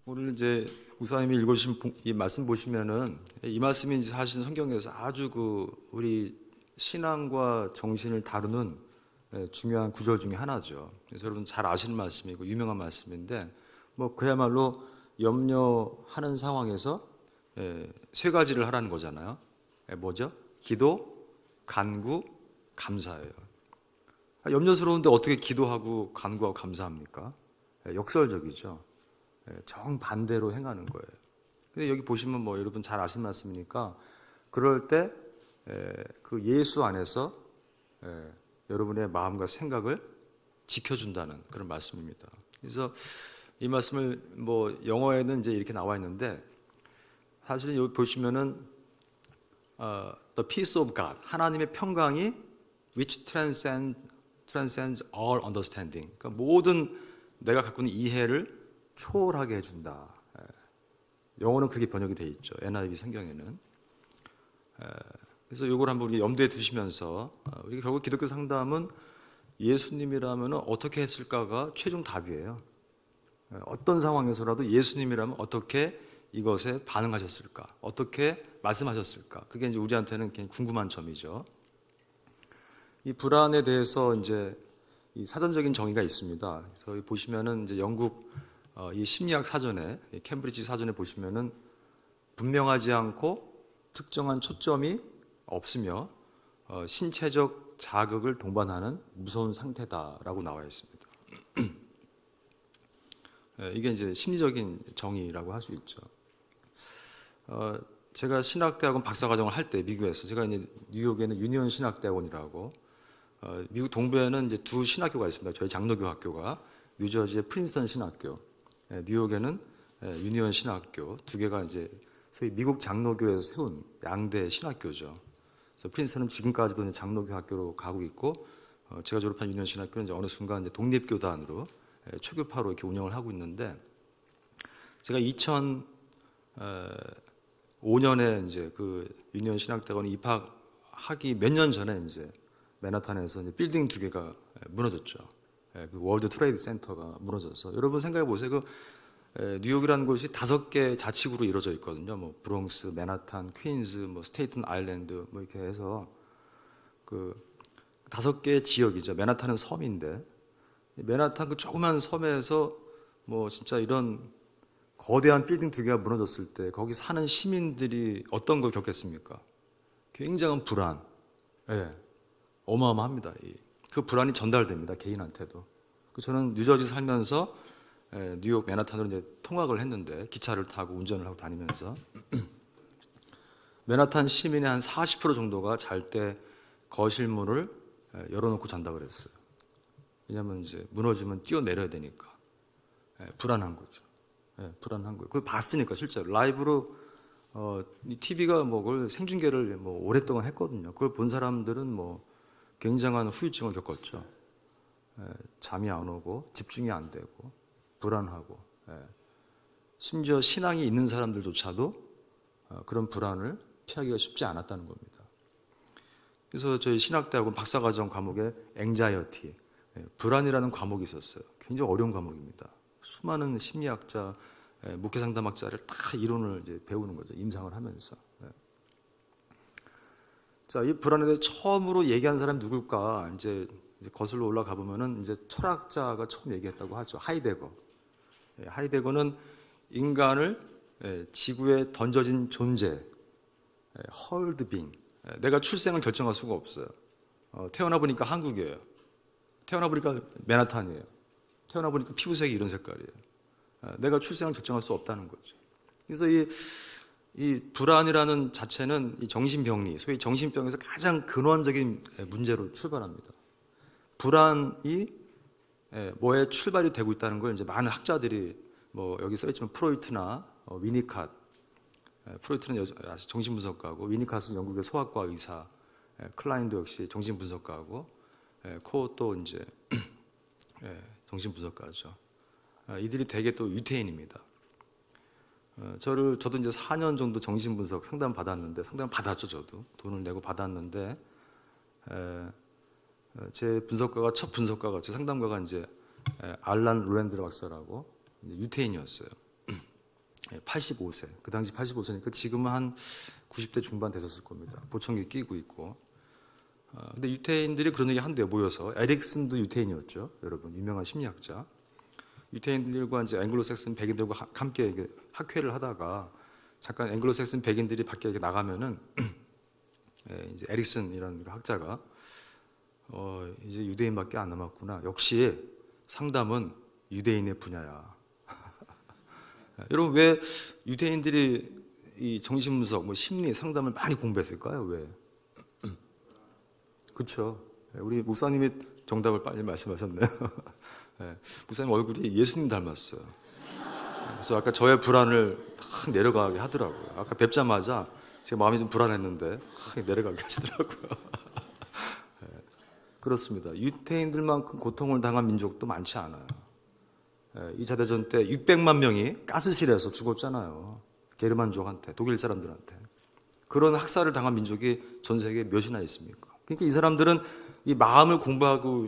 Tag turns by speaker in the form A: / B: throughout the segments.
A: 오늘 이제 목사님이 읽으신 이 말씀 보시면은 이 말씀이 사실 성경에서 아주 우리 신앙과 정신을 다루는 중요한 구절 중에 하나죠. 그래서 여러분 잘 아시는 말씀이고 유명한 말씀인데 그야말로 염려하는 상황에서 세 가지를 하라는 거잖아요. 뭐죠? 기도, 간구, 감사예요. 염려스러운데 어떻게 기도하고 간구하고 감사합니까? 역설적이죠. 정반대로 행하는 거예요. 근데 여기 보시면 여러분 잘 아시는 말씀이니까 그럴 때 그 예수 안에서 여러분의 마음과 생각을 지켜준다는 그런 말씀입니다. 그래서 이 말씀을 영어에는 이제 이렇게 나와 있는데 사실은 여기 보시면은 the peace of God, 하나님의 평강이 which transcends all understanding, 그러니까 모든 내가 갖고 있는 이해를 초월하게 해준다. 영어는 그렇게 번역이 되어 있죠. NIV 성경에는. 그래서 이걸 한번 우리 염두에 두시면서 우리 결국 기독교 상담은 예수님이라면 어떻게 했을까가 최종 답이에요. 어떤 상황에서라도 예수님이라면 어떻게 이것에 반응하셨을까? 어떻게 말씀하셨을까? 그게 이제 우리한테는 굉장히 궁금한 점이죠. 이 불안에 대해서 이제 이 사전적인 정의가 있습니다. 그래서 보시면은 이제 영국 이 심리학 사전에, 캠브리지 사전에 보시면은 분명하지 않고 특정한 초점이 없으며 신체적 자극을 동반하는 무서운 상태다라고 나와 있습니다. 이게 이제 심리적인 정의라고 할 수 있죠. 제가 신학대학원 박사과정을 할 때 미국에서 제가 이제 뉴욕에는 유니온 신학대학원이라고 미국 동부에는 이제 두 신학교가 있습니다. 저희 장로교 학교가 뉴저지의 프린스턴 신학교, 뉴욕에는 유니온 신학교 두 개가 이제 소위 미국 장로교에서 세운 양대 신학교죠. 그래서 프린스턴은 지금까지도 이제 장로교 학교로 가고 있고, 제가 졸업한 유니온 신학교는 이제 어느 순간 이제 독립교단으로 초교파로 이렇게 운영을 하고 있는데, 제가 2005년에 이제 그 유니온 신학대학원에 입학하기 몇 년 전에 이제 맨하탄에서 이제 빌딩 두 개가 무너졌죠. 그 월드 트레이드 센터가 무너져서 여러분 생각해 보세요. 뉴욕이라는 곳이 5개 자치구로 이루어져 있거든요. 브롱스, 맨하탄, 퀸즈, 스테이튼 아일랜드 이렇게 해서 그 5개 지역이죠. 맨하탄은 섬인데 맨하탄 그 조그만 섬에서 진짜 이런 거대한 빌딩 두 개가 무너졌을 때 거기 사는 시민들이 어떤 걸 겪겠습니까? 굉장한 불안. 어마어마합니다. 그 불안이 전달됩니다. 개인한테도. 저는 뉴저지 살면서 뉴욕 맨하탄으로 이제 통학을 했는데 기차를 타고 운전을 하고 다니면서 맨하탄 시민의 한 40% 정도가 잘 때 거실문을 열어놓고 잔다 그랬어요. 왜냐하면 이제 무너지면 뛰어내려야 되니까 불안한 거죠. 불안한 거예요. 그걸 봤으니까 실제로 라이브로 TV가 그걸 생중계를 오랫동안 했거든요. 그걸 본 사람들은 굉장한 후유증을 겪었죠. 잠이 안 오고 집중이 안 되고 불안하고 심지어 신앙이 있는 사람들조차도 그런 불안을 피하기가 쉽지 않았다는 겁니다. 그래서 저희 신학대학원 박사과정 과목에 앵자이어티, 불안이라는 과목이 있었어요. 굉장히 어려운 과목입니다. 수많은 심리학자, 목회상담학자를 다 이론을 이제 배우는 거죠. 임상을 하면서. 자, 이 불안에 대해 처음으로 얘기한 사람이 누굴까? 이제 거슬러 올라가 보면은 이제 철학자가 처음 얘기했다고 하죠. 하이데거. 하이데거는 인간을 지구에 던져진 존재, 헐드 빙. 내가 출생을 결정할 수가 없어요. 태어나 보니까 한국이에요. 태어나 보니까 맨하탄이에요. 태어나 보니까 피부색이 이런 색깔이에요. 내가 출생을 결정할 수 없다는 거죠. 그래서 이 불안이라는 자체는 이 정신병리, 소위 정신병에서 가장 근원적인 문제로 출발합니다. 불안이 뭐에 출발이 되고 있다는 걸 이제 많은 학자들이 여기 써있지만 프로이트나 위니캇, 프로이트는 정신분석가고 위니캇은 영국의 소아과 의사, 클라인도 역시 정신분석가고 코도 이제 정신분석가죠. 이들이 대개 또 유태인입니다. 저도 이제 4년 정도 정신분석 상담 받았는데, 상담 받았죠. 저도 돈을 내고 받았는데, 제 첫 분석가가, 제 상담가가 이제 알란 로렌드 박사라고 유태인이었어요. 85세. 그 당시 85세니까 지금은 한 90대 중반 되셨을 겁니다. 보청기 끼고 있고. 근데 유태인들이 그런 얘기 한대요, 모여서. 에릭슨도 유태인이었죠, 여러분. 유명한 심리학자. 유태인들과 이제 앵글로색슨 백인들과 함께 학회를 하다가 잠깐 앵글로색슨 백인들이 밖에 나가면은 이제 에릭슨이라는 학자가 이제 유대인밖에 안 남았구나. 역시 상담은 유대인의 분야야. 여러분, 왜 유대인들이 이 정신분석, 뭐 심리 상담을 많이 공부했을까요? 왜? 그렇죠. 우리 목사님이 정답을 빨리 말씀하셨네요. 목사님 얼굴이 예수님 닮았어요. 그래서 아까 저의 불안을 확 내려가게 하더라고요. 아까 뵙자마자 제가 마음이 좀 불안했는데 확 내려가게 하시더라고요. 그렇습니다. 유태인들만큼 고통을 당한 민족도 많지 않아요. 2차 대전 때 600만 명이 가스실에서 죽었잖아요. 게르만족한테, 독일 사람들한테. 그런 학살을 당한 민족이 전 세계에 몇이나 있습니까? 그러니까 이 사람들은 이 마음을 공부하고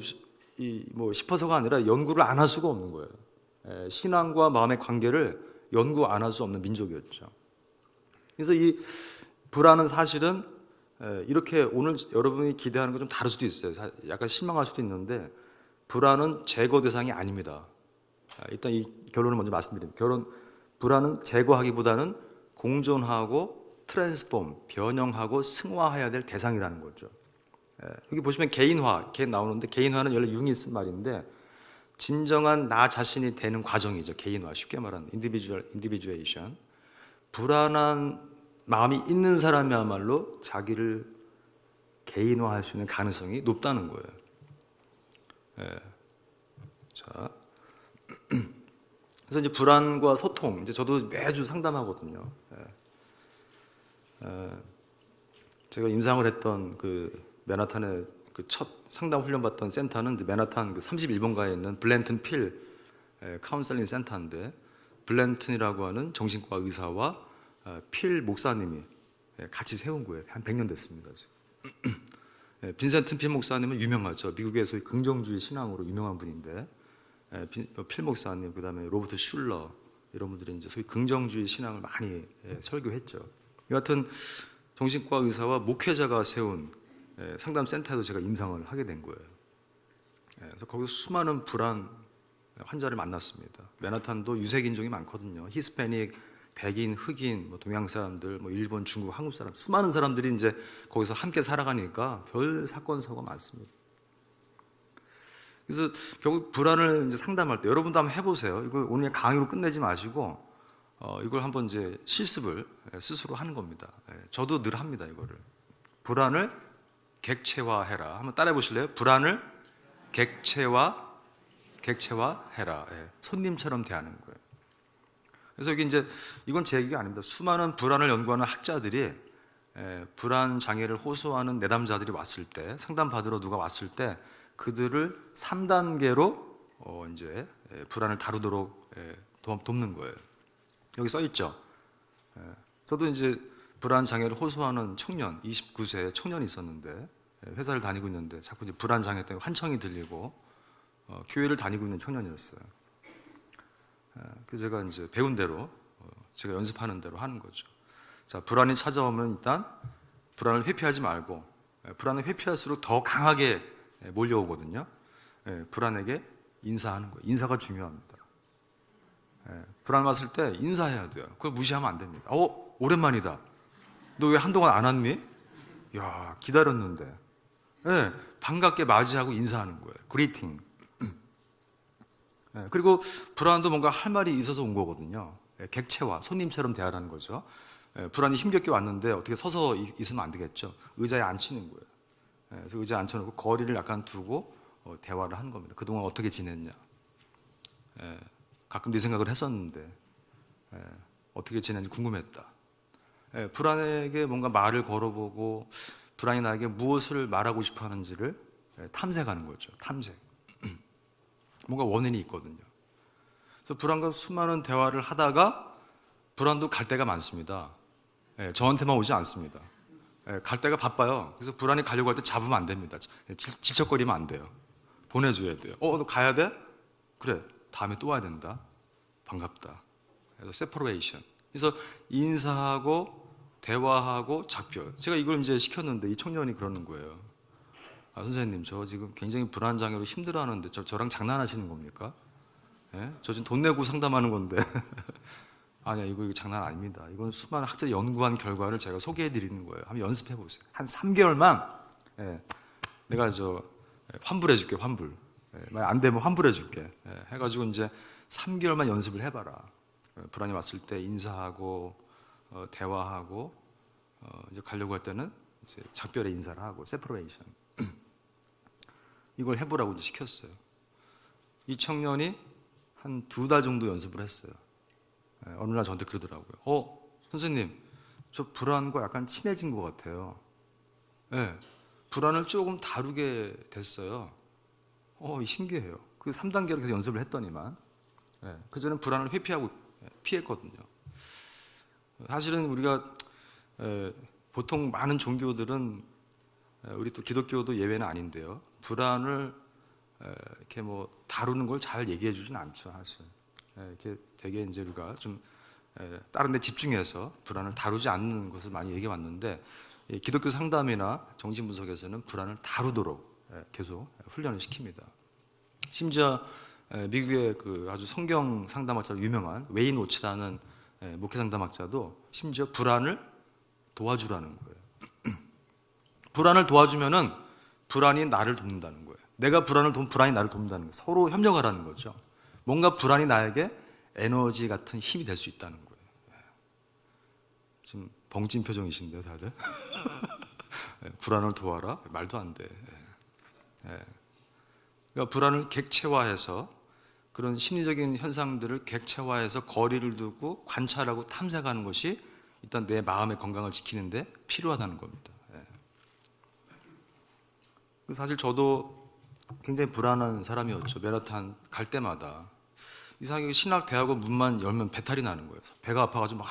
A: 뭐 싶어서가 아니라 연구를 안 할 수가 없는 거예요. 신앙과 마음의 관계를 연구 안 할 수 없는 민족이었죠. 그래서 이 불안은 사실은 이렇게 오늘 여러분이 기대하는 거 좀 다를 수도 있어요. 약간 실망할 수도 있는데 불안은 제거 대상이 아닙니다. 일단 이 결론을 먼저 말씀드립니다. 불안은 제거하기보다는 공존하고 트랜스폼, 변형하고 승화해야 될 대상이라는 거죠. 여기 보시면 개인 나오는데 개인화는 원래 융이 쓴 말인데 진정한 나 자신이 되는 과정이죠. 개인화, 쉽게 말하는 인디비주에이션. 불안한 마음이 있는 사람이야말로 자기를 개인화할 수 있는 가능성이 높다는 거예요. 자, 그래서 이제 불안과 소통, 이제 저도 매주 상담하거든요. 제가 임상을 했던 그 맨하탄의 그 첫 상담 훈련 받던 센터는 맨하탄 그 31번가에 있는 블랜튼 필 카운셀링 센터인데 블랜튼이라고 하는 정신과 의사와 필 목사님이 같이 세운 거예요. 한 100년 됐습니다. 지금. 빈센트 필 목사님은 유명하죠. 미국의 소위 긍정주의 신앙으로 유명한 분인데 필 목사님, 그다음에 로버트 슐러 이런 분들이 이제 소위 긍정주의 신앙을 많이 설교했죠. 여하튼 정신과 의사와 목회자가 세운 상담센터에도 제가 임상을 하게 된 거예요. 그래서 거기서 수많은 불안 환자를 만났습니다. 맨하탄도 유색인종이 많거든요. 히스패닉, 백인, 흑인, 뭐 동양 사람들, 뭐 일본, 중국, 한국 사람, 수많은 사람들이 이제 거기서 함께 살아가니까 별 사건 사고가 많습니다. 그래서 결국 불안을 이제 상담할 때 여러분도 한번 해보세요. 이거 오늘 강의로 끝내지 마시고 이걸 한번 이제 실습을 스스로 하는 겁니다. 저도 늘 합니다. 이거를 불안을 객체화해라. 한번 따라해 보실래요? 불안을 객체화해라. 손님처럼 대하는 거예요. 그래서 여기 이제 이건 제 얘기가 아닙니다. 수많은 불안을 연구하는 학자들이 불안 장애를 호소하는 내담자들이 왔을 때, 상담 받으러 누가 왔을 때 그들을 3단계로 이제 불안을 다루도록 돕는 거예요. 여기 써 있죠. 저도 이제 불안 장애를 호소하는 청년, 29세 청년이 있었는데 회사를 다니고 있는데 자꾸 이제 불안 장애 때문에 환청이 들리고 교회를 다니고 있는 청년이었어요. 그래서 제가 이제 배운 대로 제가 연습하는 대로 하는 거죠. 자, 불안이 찾아오면 일단 불안을 회피하지 말고 불안을 회피할수록 더 강하게 몰려오거든요. 불안에게 인사하는 거예요. 인사가 중요합니다. 불안 왔을 때 인사해야 돼요. 그걸 무시하면 안 됩니다. 오랜만이다. 너 왜 한동안 안 왔니? 야, 기다렸는데. 반갑게 맞이하고 인사하는 거예요. 그리팅. 그리고 불안도 뭔가 할 말이 있어서 온 거거든요. 객체화, 손님처럼 대하라는 거죠. 불안이 힘겹게 왔는데 어떻게 서서 있으면 안 되겠죠. 의자에 앉히는 거예요. 그래서 의자에 앉혀놓고 거리를 약간 두고 대화를 하는 겁니다. 그동안 어떻게 지냈냐. 가끔 네 생각을 했었는데 어떻게 지냈는지 궁금했다. 불안에게 뭔가 말을 걸어보고 불안이 나에게 무엇을 말하고 싶어 하는지를 탐색하는 거죠. 탐색. 뭔가 원인이 있거든요. 그래서 불안과 수많은 대화를 하다가 불안도 갈 때가 많습니다. 저한테만 오지 않습니다. 갈 때가 바빠요. 그래서 불안이 가려고 할 때 잡으면 안 됩니다. 질척거리면 안 돼요. 보내줘야 돼요. 너 가야 돼? 그래, 다음에 또 와야 된다. 반갑다. 그래서 세퍼레이션. 그래서 인사하고 대화하고 작별. 제가 이걸 이제 시켰는데 이 청년이 그러는 거예요. 아, 선생님, 저 지금 굉장히 불안장애로 힘들어하는데 저랑 장난하시는 겁니까? 예? 저 지금 돈 내고 상담하는 건데. 아니야, 이거 장난 아닙니다. 이건 수많은 학자들이 연구한 결과를 제가 소개해 드리는 거예요. 한번 연습해 보세요. 한 3개월만, 예, 내가 환불해 줄게, 환불. 예, 만약 안 되면 환불해 줄게. 예, 해가지고 이제 3개월만 연습을 해봐라. 불안이 왔을 때 인사하고, 대화하고, 이제 가려고 할 때는 이제 작별의 인사를 하고, 세퍼레이션. 이걸 해보라고 이제 시켰어요. 이 청년이 한 2달 정도 연습을 했어요. 어느 날 저한테 그러더라고요. 선생님, 저 불안과 약간 친해진 것 같아요. 네, 불안을 조금 다루게 됐어요. 신기해요. 그 3단계로 계속 연습을 했더니만, 그전엔 불안을 회피하고 피했거든요. 사실은 우리가 보통 많은 종교들은, 우리 또 기독교도 예외는 아닌데요, 불안을 이렇게 뭐 다루는 걸 잘 얘기해 주진 않죠, 사실. 이렇게 되게 이제 우리가 좀 다른 데 집중해서 불안을 다루지 않는 것을 많이 얘기해 왔는데, 기독교 상담이나 정신분석에서는 불안을 다루도록 계속 훈련을 시킵니다. 심지어 미국의 그 아주 성경 상담학자로 유명한 웨인 오치라는 목회 상담학자도 심지어 불안을 도와주라는 거예요. 불안을 도와주면은 불안이 나를 돕는다는 거예요. 내가 불안을 돕는 불안이 나를 돕는다는 거예요. 서로 협력하라는 거죠. 뭔가 불안이 나에게 에너지 같은 힘이 될 수 있다는 거예요. 지금 벙찐 표정이신데요, 다들? 불안을 도와라? 말도 안 돼. 그러니까 불안을 객체화해서, 그런 심리적인 현상들을 객체화해서 거리를 두고 관찰하고 탐색하는 것이 일단 내 마음의 건강을 지키는데 필요하다는 겁니다. 사실 저도 굉장히 불안한 사람이었죠. 맨하탄 갈 때마다 이상하게 신학대학원 문만 열면 배탈이 나는 거예요. 배가 아파가지고 막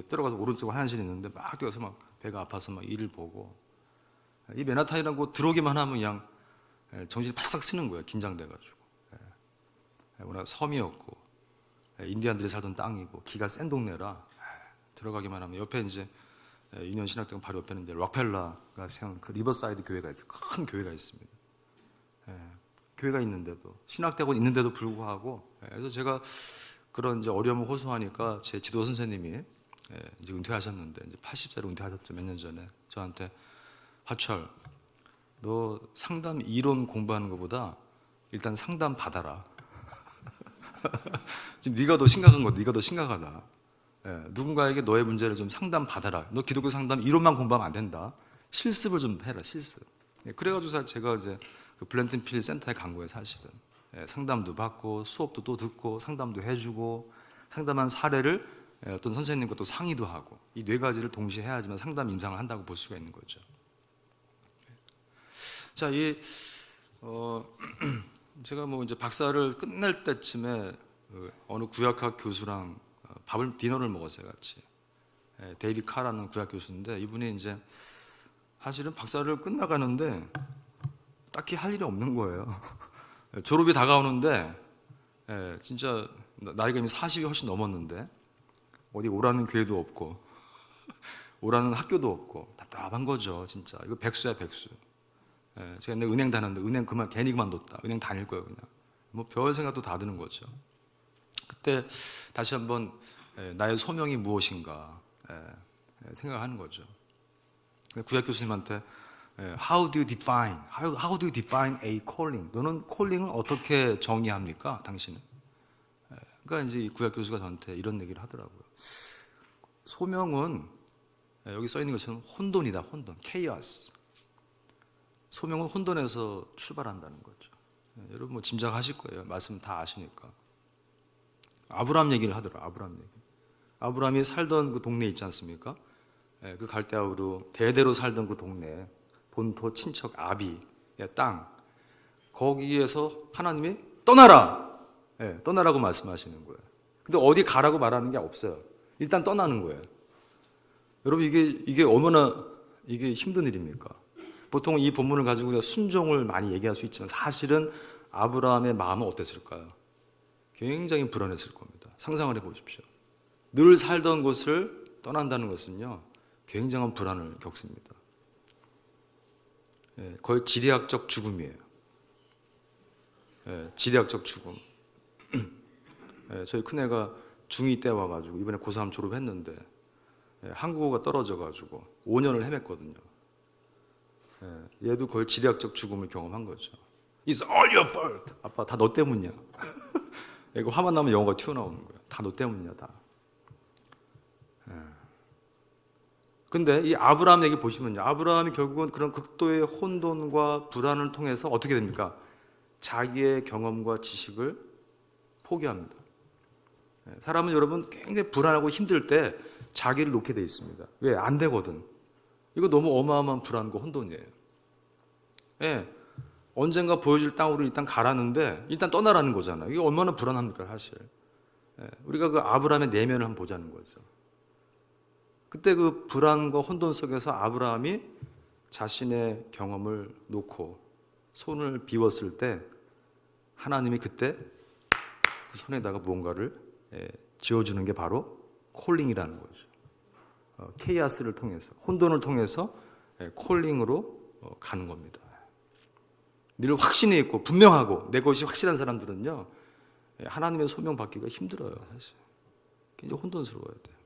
A: 들어가서 오른쪽 화장실이 있는데 막 뛰어서 막 배가 아파서 막 일을 보고, 이 맨하탄이라는 곳 들어오기만 하면 그냥 정신이 바싹 쓰는 거예요. 긴장돼가지고. 워낙 섬이었고 인디안들이 살던 땅이고 기가 센 동네라 들어가기만 하면, 옆에 이제 유년 신학대학원 바로 옆에는 이제 록펠러가 세운 그 리버사이드 교회가 있죠. 큰 교회가 있습니다. 교회가 있는데도, 신학대학원 있는데도 불구하고, 그래서 제가 그런 이제 어려움을 호소하니까 제 지도 선생님이 이제 은퇴하셨는데, 이제 80세로 은퇴하셨죠. 몇 년 전에 저한테, 하철, 너 상담 이론 공부하는 것보다 일단 상담 받아라. 지금 네가 더 심각한 거, 네가 더 심각하다. 누군가에게 너의 문제를 좀 상담 받아라. 너 기독교 상담 이론만 공부하면 안 된다. 실습을 좀 해라, 실습. 그래가지고 제가 이제 그 블렌튼 필 센터에 간 거예요, 사실은. 상담도 받고 수업도 또 듣고 상담도 해주고, 상담한 사례를 어떤 선생님과 또 상의도 하고, 이 4가지를 동시에 해야지만 상담 임상을 한다고 볼 수가 있는 거죠. 자, 제가 뭐 이제 박사를 끝낼 때쯤에 어느 구약학 교수랑 디너를 먹었어요, 같이. 데이비 카라는 구약 교수인데, 이분이 이제 사실은 박사를 끝나가는데 딱히 할 일이 없는 거예요. 졸업이 다가오는데, 진짜 나이가 이미 40이 훨씬 넘었는데 어디 오라는 교회도 없고 오라는 학교도 없고 답답한 거죠, 진짜. 이거 백수야, 백수. 제가 옛날에 은행 다녔는데 은행 괜히 그만뒀다. 은행 다닐 거예요, 그냥. 뭐 별 생각도 다 드는 거죠. 그때 다시 한번 나의 소명이 무엇인가 생각하는 거죠. 구약 교수님한테 How do you define a calling? 너는 콜링을 어떻게 정의합니까, 당신은? 그러니까 이제 이 구약 교수가 저한테 이런 얘기를 하더라고요. 소명은 여기 써 있는 것처럼 혼돈이다, 혼돈, chaos. 소명은 혼돈에서 출발한다는 거죠. 여러분 뭐 짐작하실 거예요. 말씀 다 아시니까. 아브라함 얘기를 하더라고요. 아브라함 얘기. 아브라함이 살던 그 동네 있지 않습니까? 그 갈대아우로 대대로 살던 그 동네, 본토 친척 아비의 땅, 거기에서 하나님이 떠나라! 떠나라고 말씀하시는 거예요. 근데 어디 가라고 말하는 게 없어요. 일단 떠나는 거예요. 여러분, 이게 얼마나 이게 힘든 일입니까? 보통 이 본문을 가지고 우리가 순종을 많이 얘기할 수 있지만, 사실은 아브라함의 마음은 어땠을까요? 굉장히 불안했을 겁니다. 상상을 해보십시오. 늘 살던 곳을 떠난다는 것은요, 굉장한 불안을 겪습니다. 거의 지리학적 죽음이에요. 지리학적 죽음. 저희 큰애가 중2 때 와가지고 이번에 고3 졸업했는데 한국어가 떨어져가지고 5년을 헤맸거든요. 얘도 거의 지리학적 죽음을 경험한 거죠. It's all your fault. 아빠, 다 너 때문이야. 이거 화만 나면 영어가 튀어나오는 거야. 다 너 때문이야, 다. 근데 이 아브라함 얘기 보시면요, 아브라함이 결국은 그런 극도의 혼돈과 불안을 통해서 어떻게 됩니까? 자기의 경험과 지식을 포기합니다. 사람은 여러분 굉장히 불안하고 힘들 때 자기를 놓게 돼 있습니다. 왜? 안 되거든. 이거 너무 어마어마한 불안과 혼돈이에요. 언젠가 보여줄 땅으로 일단 가라는데 일단 떠나라는 거잖아요. 이게 얼마나 불안합니까, 사실. 우리가 그 아브라함의 내면을 한번 보자는 거죠. 그때 그 불안과 혼돈 속에서 아브라함이 자신의 경험을 놓고 손을 비웠을 때 하나님이 그때 그 손에다가 무언가를 지어주는 게 바로 콜링이라는 거죠. 케이아스를 통해서, 혼돈을 통해서 콜링으로 가는 겁니다. 늘 확신이 있고 분명하고 내 것이 확실한 사람들은요, 하나님의 소명 받기가 힘들어요. 사실 굉장히 혼돈스러워야 돼요.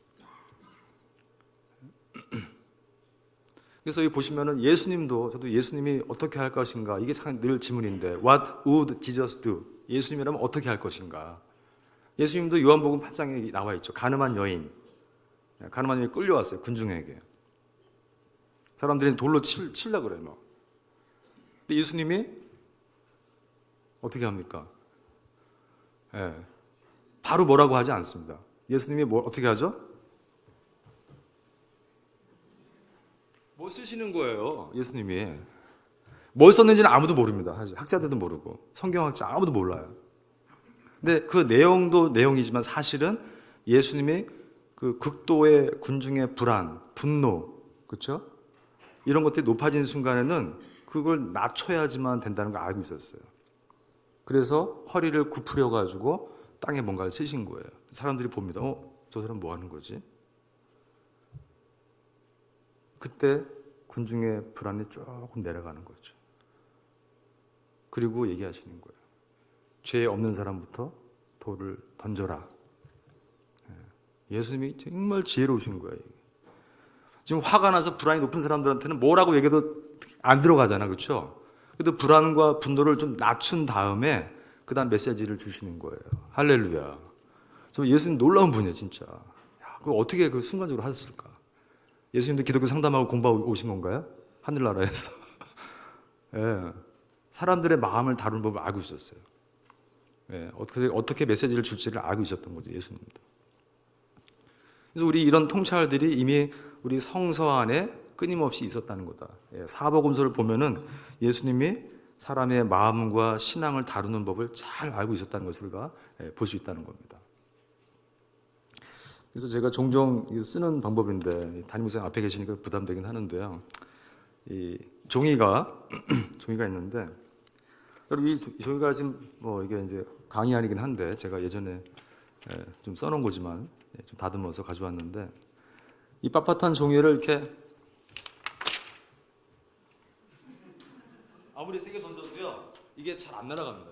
A: 그래서 여기 보시면은 예수님도, 저도 예수님이 어떻게 할 것인가, 이게 참 늘 질문인데, What would Jesus do? 예수님이라면 어떻게 할 것인가? 예수님도 요한복음 8장에 나와 있죠. 가늠한 여인이 끌려왔어요, 군중에게. 사람들이 돌로 치려고 그래요, 막. 근데 예수님이 어떻게 합니까? 바로 뭐라고 하지 않습니다. 예수님이 어떻게 하죠? 뭐 쓰시는 거예요, 예수님이. 뭘 썼는지는 아무도 모릅니다. 사실 학자들도 모르고 성경학자 아무도 몰라요. 근데 그 내용도 내용이지만 사실은 예수님이 그 극도의 군중의 불안, 분노, 그렇죠? 이런 것들이 높아진 순간에는 그걸 낮춰야지만 된다는 걸 알고 있었어요. 그래서 허리를 굽히려 가지고 땅에 뭔가를 쓰신 거예요. 사람들이 봅니다. 저 사람 뭐 하는 거지? 그때 군중의 불안이 조금 내려가는 거죠. 그리고 얘기하시는 거예요. 죄 없는 사람부터 돌을 던져라. 예수님이 정말 지혜로우신 거예요. 지금 화가 나서 불안이 높은 사람들한테는 뭐라고 얘기해도 안 들어가잖아, 그렇죠? 그래도 불안과 분노를 좀 낮춘 다음에 그 다음 메시지를 주시는 거예요. 할렐루야. 저 예수님 놀라운 분이에요, 진짜. 그걸 어떻게 그 순간적으로 하셨을까? 예수님도 기독교 상담하고 공부하고 오신 건가요? 하늘나라에서. 사람들의 마음을 다루는 법을 알고 있었어요. 어떻게 메시지를 줄지를 알고 있었던 거죠, 예수님도. 그래서 우리 이런 통찰들이 이미 우리 성서 안에 끊임없이 있었다는 거다. 사복음서를 보면은 예수님이 사람의 마음과 신앙을 다루는 법을 잘 알고 있었다는 것을 우리가 볼 수 있다는 겁니다. 그래서 제가 종종 쓰는 방법인데 담임목사님 앞에 계시니까 부담되긴 하는데요. 이 종이가 있는데, 이 종이가 지금 이게 이제 강의 아니긴 한데 제가 예전에 좀 써놓은 거지만 좀 다듬어서 가져왔는데, 이 빳빳한 종이를 이렇게 아무리 세게 던져도요 이게 잘 안 날아갑니다.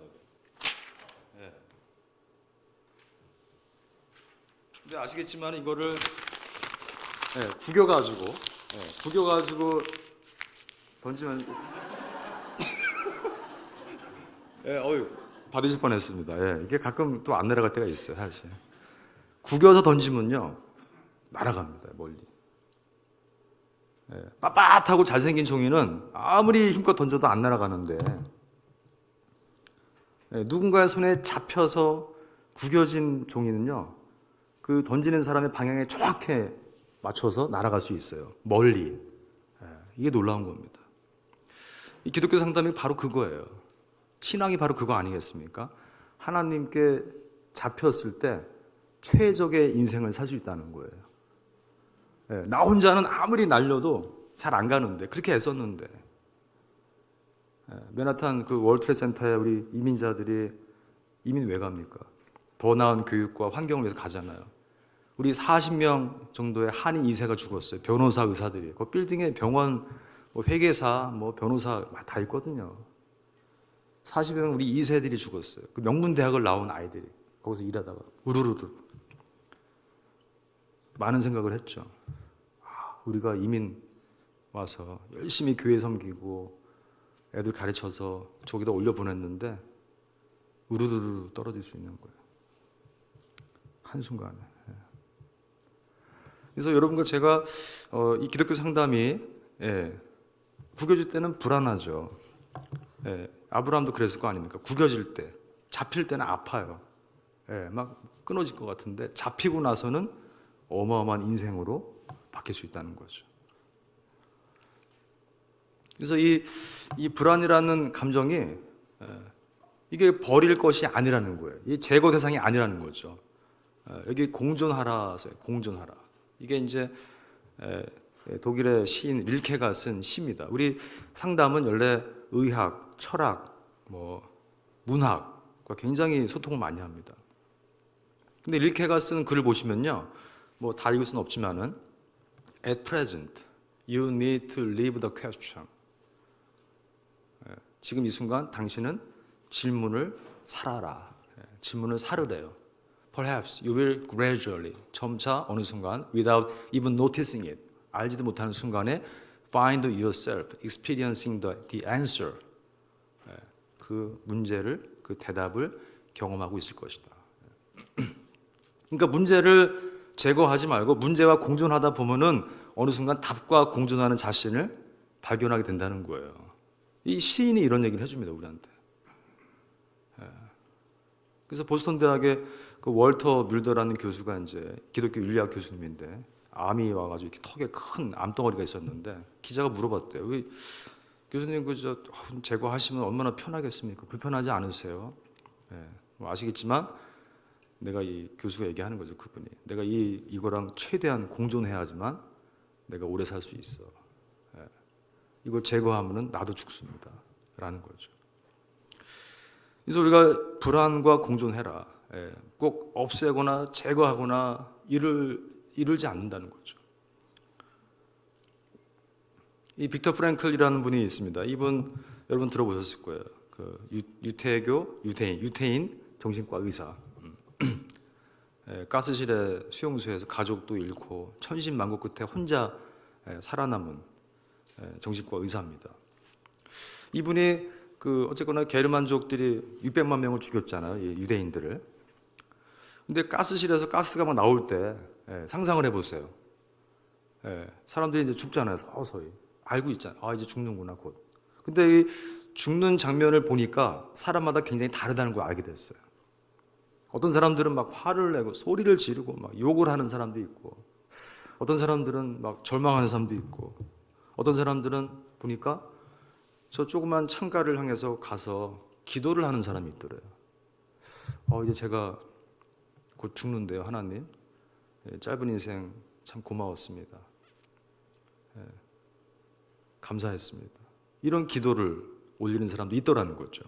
A: 근데 아시겠지만 이거를 구겨가지고 던지면 받으실 뻔했습니다. 이게 가끔 또 안 날아갈 때가 있어요, 사실. 구겨서 던지면요 날아갑니다, 멀리. 빳빳하고 잘생긴 종이는 아무리 힘껏 던져도 안 날아가는데, 누군가의 손에 잡혀서 구겨진 종이는요 그 던지는 사람의 방향에 정확히 맞춰서 날아갈 수 있어요, 멀리. 이게 놀라운 겁니다. 이 기독교 상담이 바로 그거예요. 신앙이 바로 그거 아니겠습니까? 하나님께 잡혔을 때 최적의 인생을 살 수 있다는 거예요. 나 혼자는 아무리 날려도 잘 안 가는데, 그렇게 애썼는데, 맨하탄 그 월트레이드 센터에 우리 이민자들이 이민 왜 갑니까? 더 나은 교육과 환경을 위해서 가잖아요. 우리 40명 정도의 한인 2세가 죽었어요. 변호사, 의사들이. 그 빌딩에 병원, 뭐 회계사, 뭐 변호사 다 있거든요. 40명 우리 2세들이 죽었어요. 그 명문대학을 나온 아이들이 거기서 일하다가 우르르르 많은 생각을 했죠. 우리가 이민 와서 열심히 교회 섬기고 애들 가르쳐서 저기다 올려보냈는데 우르르르 떨어질 수 있는 거예요. 한순간에. 그래서 여러분과 제가 이 기독교 상담이 구겨질 때는 불안하죠. 아브라함도 그랬을 거 아닙니까? 구겨질 때, 잡힐 때는 아파요. 막 끊어질 것 같은데 잡히고 나서는 어마어마한 인생으로 바뀔 수 있다는 거죠. 그래서 이 불안이라는 감정이 이게 버릴 것이 아니라는 거예요. 이 제거 대상이 아니라는 거죠. 여기 공존하라, 공존하라. 이게 이제 독일의 시인 릴케가 쓴 시입니다. 우리 상담은 원래 의학, 철학, 뭐 문학과 굉장히 소통을 많이 합니다. 근데 릴케가 쓴 글을 보시면요, 뭐 다 읽을 수는 없지만은 At present, you need to leave the question. 지금 이 순간 당신은 질문을 살아라. 질문을 살으래요. Perhaps you will gradually, 점차 어느 순간, without even noticing it, 알지도 못하는 순간에 find yourself experiencing the answer. 그 문제를, 그 대답을 경험하고 있을 것이다. 그러니까 문제를 제거하지 말고 문제와 공존하다 보면은 어느 순간 답과 공존하는 자신을 발견하게 된다는 거예요. 이 시인이 이런 얘기를 해줍니다, 우리한테. 그래서 보스턴 대학의 그 월터 뮬더라는 교수가 이제 기독교 윤리학 교수님인데 암이 와가지고 이렇게 턱에 큰 암덩어리가 있었는데 기자가 물어봤대요. 왜 교수님 그저 제거하시면 얼마나 편하겠습니까? 불편하지 않으세요? 뭐 아시겠지만 내가 이 교수가 얘기하는 거죠, 그분이. 내가 이거랑 최대한 공존해야지만 내가 오래 살 수 있어. 이걸 제거하면은 나도 죽습니다. 라는 거죠. 그래서 우리가 불안과 공존해라. 꼭 없애거나 제거하거나 이르지 않는다는 거죠. 이 빅터 프랭클이라는 분이 있습니다. 이분 여러분 들어보셨을 거예요. 그 유태인 정신과 의사. 가스실의 수용소에서 가족도 잃고 천신만고 끝에 혼자 살아남은 정신과 의사입니다. 이분이 어쨌거나 게르만족들이 600만 명을 죽였잖아요, 유대인들을. 근데 가스실에서 가스가 막 나올 때 상상을 해보세요. 사람들이 이제 죽잖아요, 서서히. 알고 있잖아요. 이제 죽는구나, 곧. 근데 이 죽는 장면을 보니까 사람마다 굉장히 다르다는 걸 알게 됐어요. 어떤 사람들은 막 화를 내고 소리를 지르고 막 욕을 하는 사람도 있고, 어떤 사람들은 막 절망하는 사람도 있고, 어떤 사람들은 보니까 저 조그만 창가를 향해서 가서 기도를 하는 사람이 있더래요. 이제 제가 곧 죽는데요, 하나님. 짧은 인생 참 고마웠습니다. 감사했습니다. 이런 기도를 올리는 사람도 있더라는 거죠.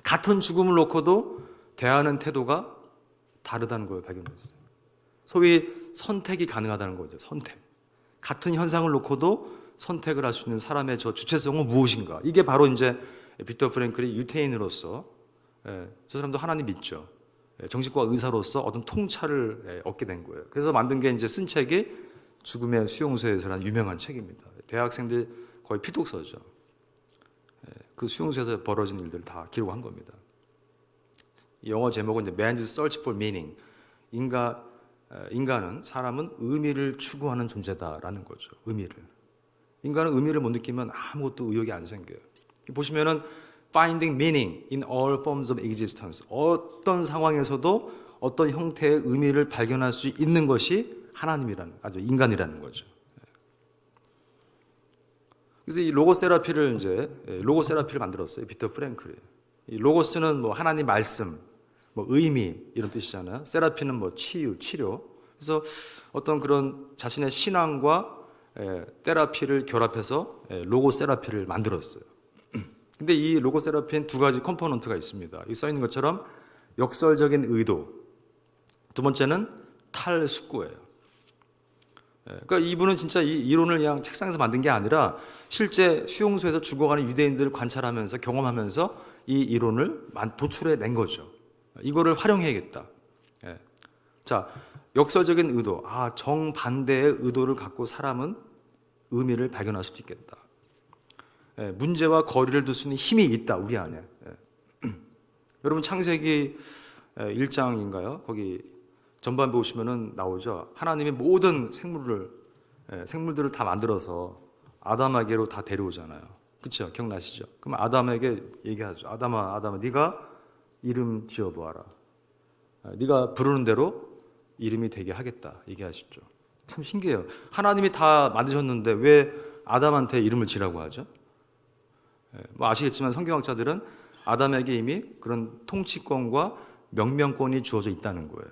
A: 같은 죽음을 놓고도 대하는 태도가 다르다는 걸 발견했어요. 소위 선택이 가능하다는 거죠. 선택. 같은 현상을 놓고도 선택을 할 수 있는 사람의 저 주체성은 무엇인가? 이게 바로 이제 빅터 프랭클이 유태인으로서 저 사람도 하나님 믿죠. 정신과 의사로서 어떤 통찰을 얻게 된 거예요. 그래서 만든 게 이제 쓴 책이 죽음의 수용소에서라는 유명한 책입니다. 대학생들 거의 피독서죠. 그 수용소에서 벌어진 일들을 다 기록한 겁니다. 영어 제목은 이제 Man's Search for Meaning. 인간은, 사람은 의미를 추구하는 존재다라는 거죠. 의미를. 인간은 의미를 못 느끼면 아무것도 의욕이 안 생겨요. 보시면은 Finding meaning in all forms of existence. 어떤 상황에서도 어떤 형태의 의미를 발견할 수 있는 것이 하나님이라는, 인간이라는 거죠. 그래서 이 로고세라피를 만들었어요. 빅터 프랭클이. 이 로고스는 뭐 하나님 말씀, 뭐 의미 이런 뜻이잖아요. 세라피는 뭐 치유, 치료. 그래서 어떤 그런 자신의 신앙과 테라피를 결합해서 로고세라피를 만들었어요. 근데 이 로고세라피엔 두 가지 컴포넌트가 있습니다. 이 써 있는 것처럼 역설적인 의도, 두 번째는 탈숙고예요. 그러니까 이분은 진짜 이 이론을 그냥 책상에서 만든 게 아니라 실제 수용소에서 죽어가는 유대인들을 관찰하면서 경험하면서 이 이론을 도출해 낸 거죠. 이거를 활용해야겠다. 자, 역설적인 의도, 정반대의 의도를 갖고 사람은 의미를 발견할 수도 있겠다. 문제와 거리를 둘 수 있는 힘이 있다, 우리 안에. 여러분 창세기 1장인가요? 거기 전반부 보시면은 나오죠. 하나님이 모든 생물들을 다 만들어서 아담에게로 다 데려오잖아요. 그렇죠? 기억나시죠? 그럼 아담에게 얘기하죠. 아담아, 네가 이름 지어보아라. 네가 부르는 대로 이름이 되게 하겠다. 얘기하시죠. 참 신기해요. 하나님이 다 만드셨는데 왜 아담한테 이름을 지라고 하죠? 뭐 아시겠지만 성경학자들은 아담에게 이미 그런 통치권과 명명권이 주어져 있다는 거예요.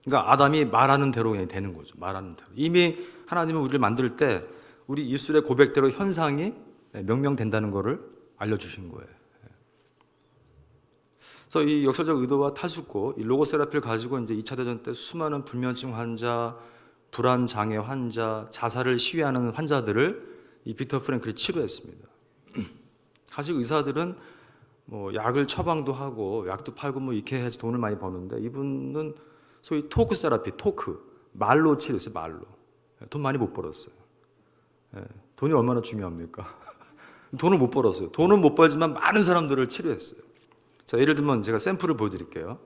A: 그러니까 아담이 말하는 대로 그냥 되는 거죠. 말하는 대로. 이미 하나님은 우리를 만들 때 우리 입술의 고백대로 현상이 명명된다는 것을 알려주신 거예요. 그래서 이 역설적 의도와 탈숙고, 이 로고세라피를 가지고 이제 2차 대전 때 수많은 불면증 환자, 불안 장애 환자, 자살을 시위하는 환자들을 이 빅터 프랭클이 치료했습니다. 사실 의사들은 뭐 약을 처방도 하고 약도 팔고 뭐 이렇게 해야지 돈을 많이 버는데 이분은 소위 토크 세라피, 말로 치료했어요. 말로. 돈 많이 못 벌었어요. 돈이 얼마나 중요합니까? 돈을 못 벌었어요. 돈은 못 벌지만 많은 사람들을 치료했어요. 자, 예를 들면 제가 샘플을 보여드릴게요.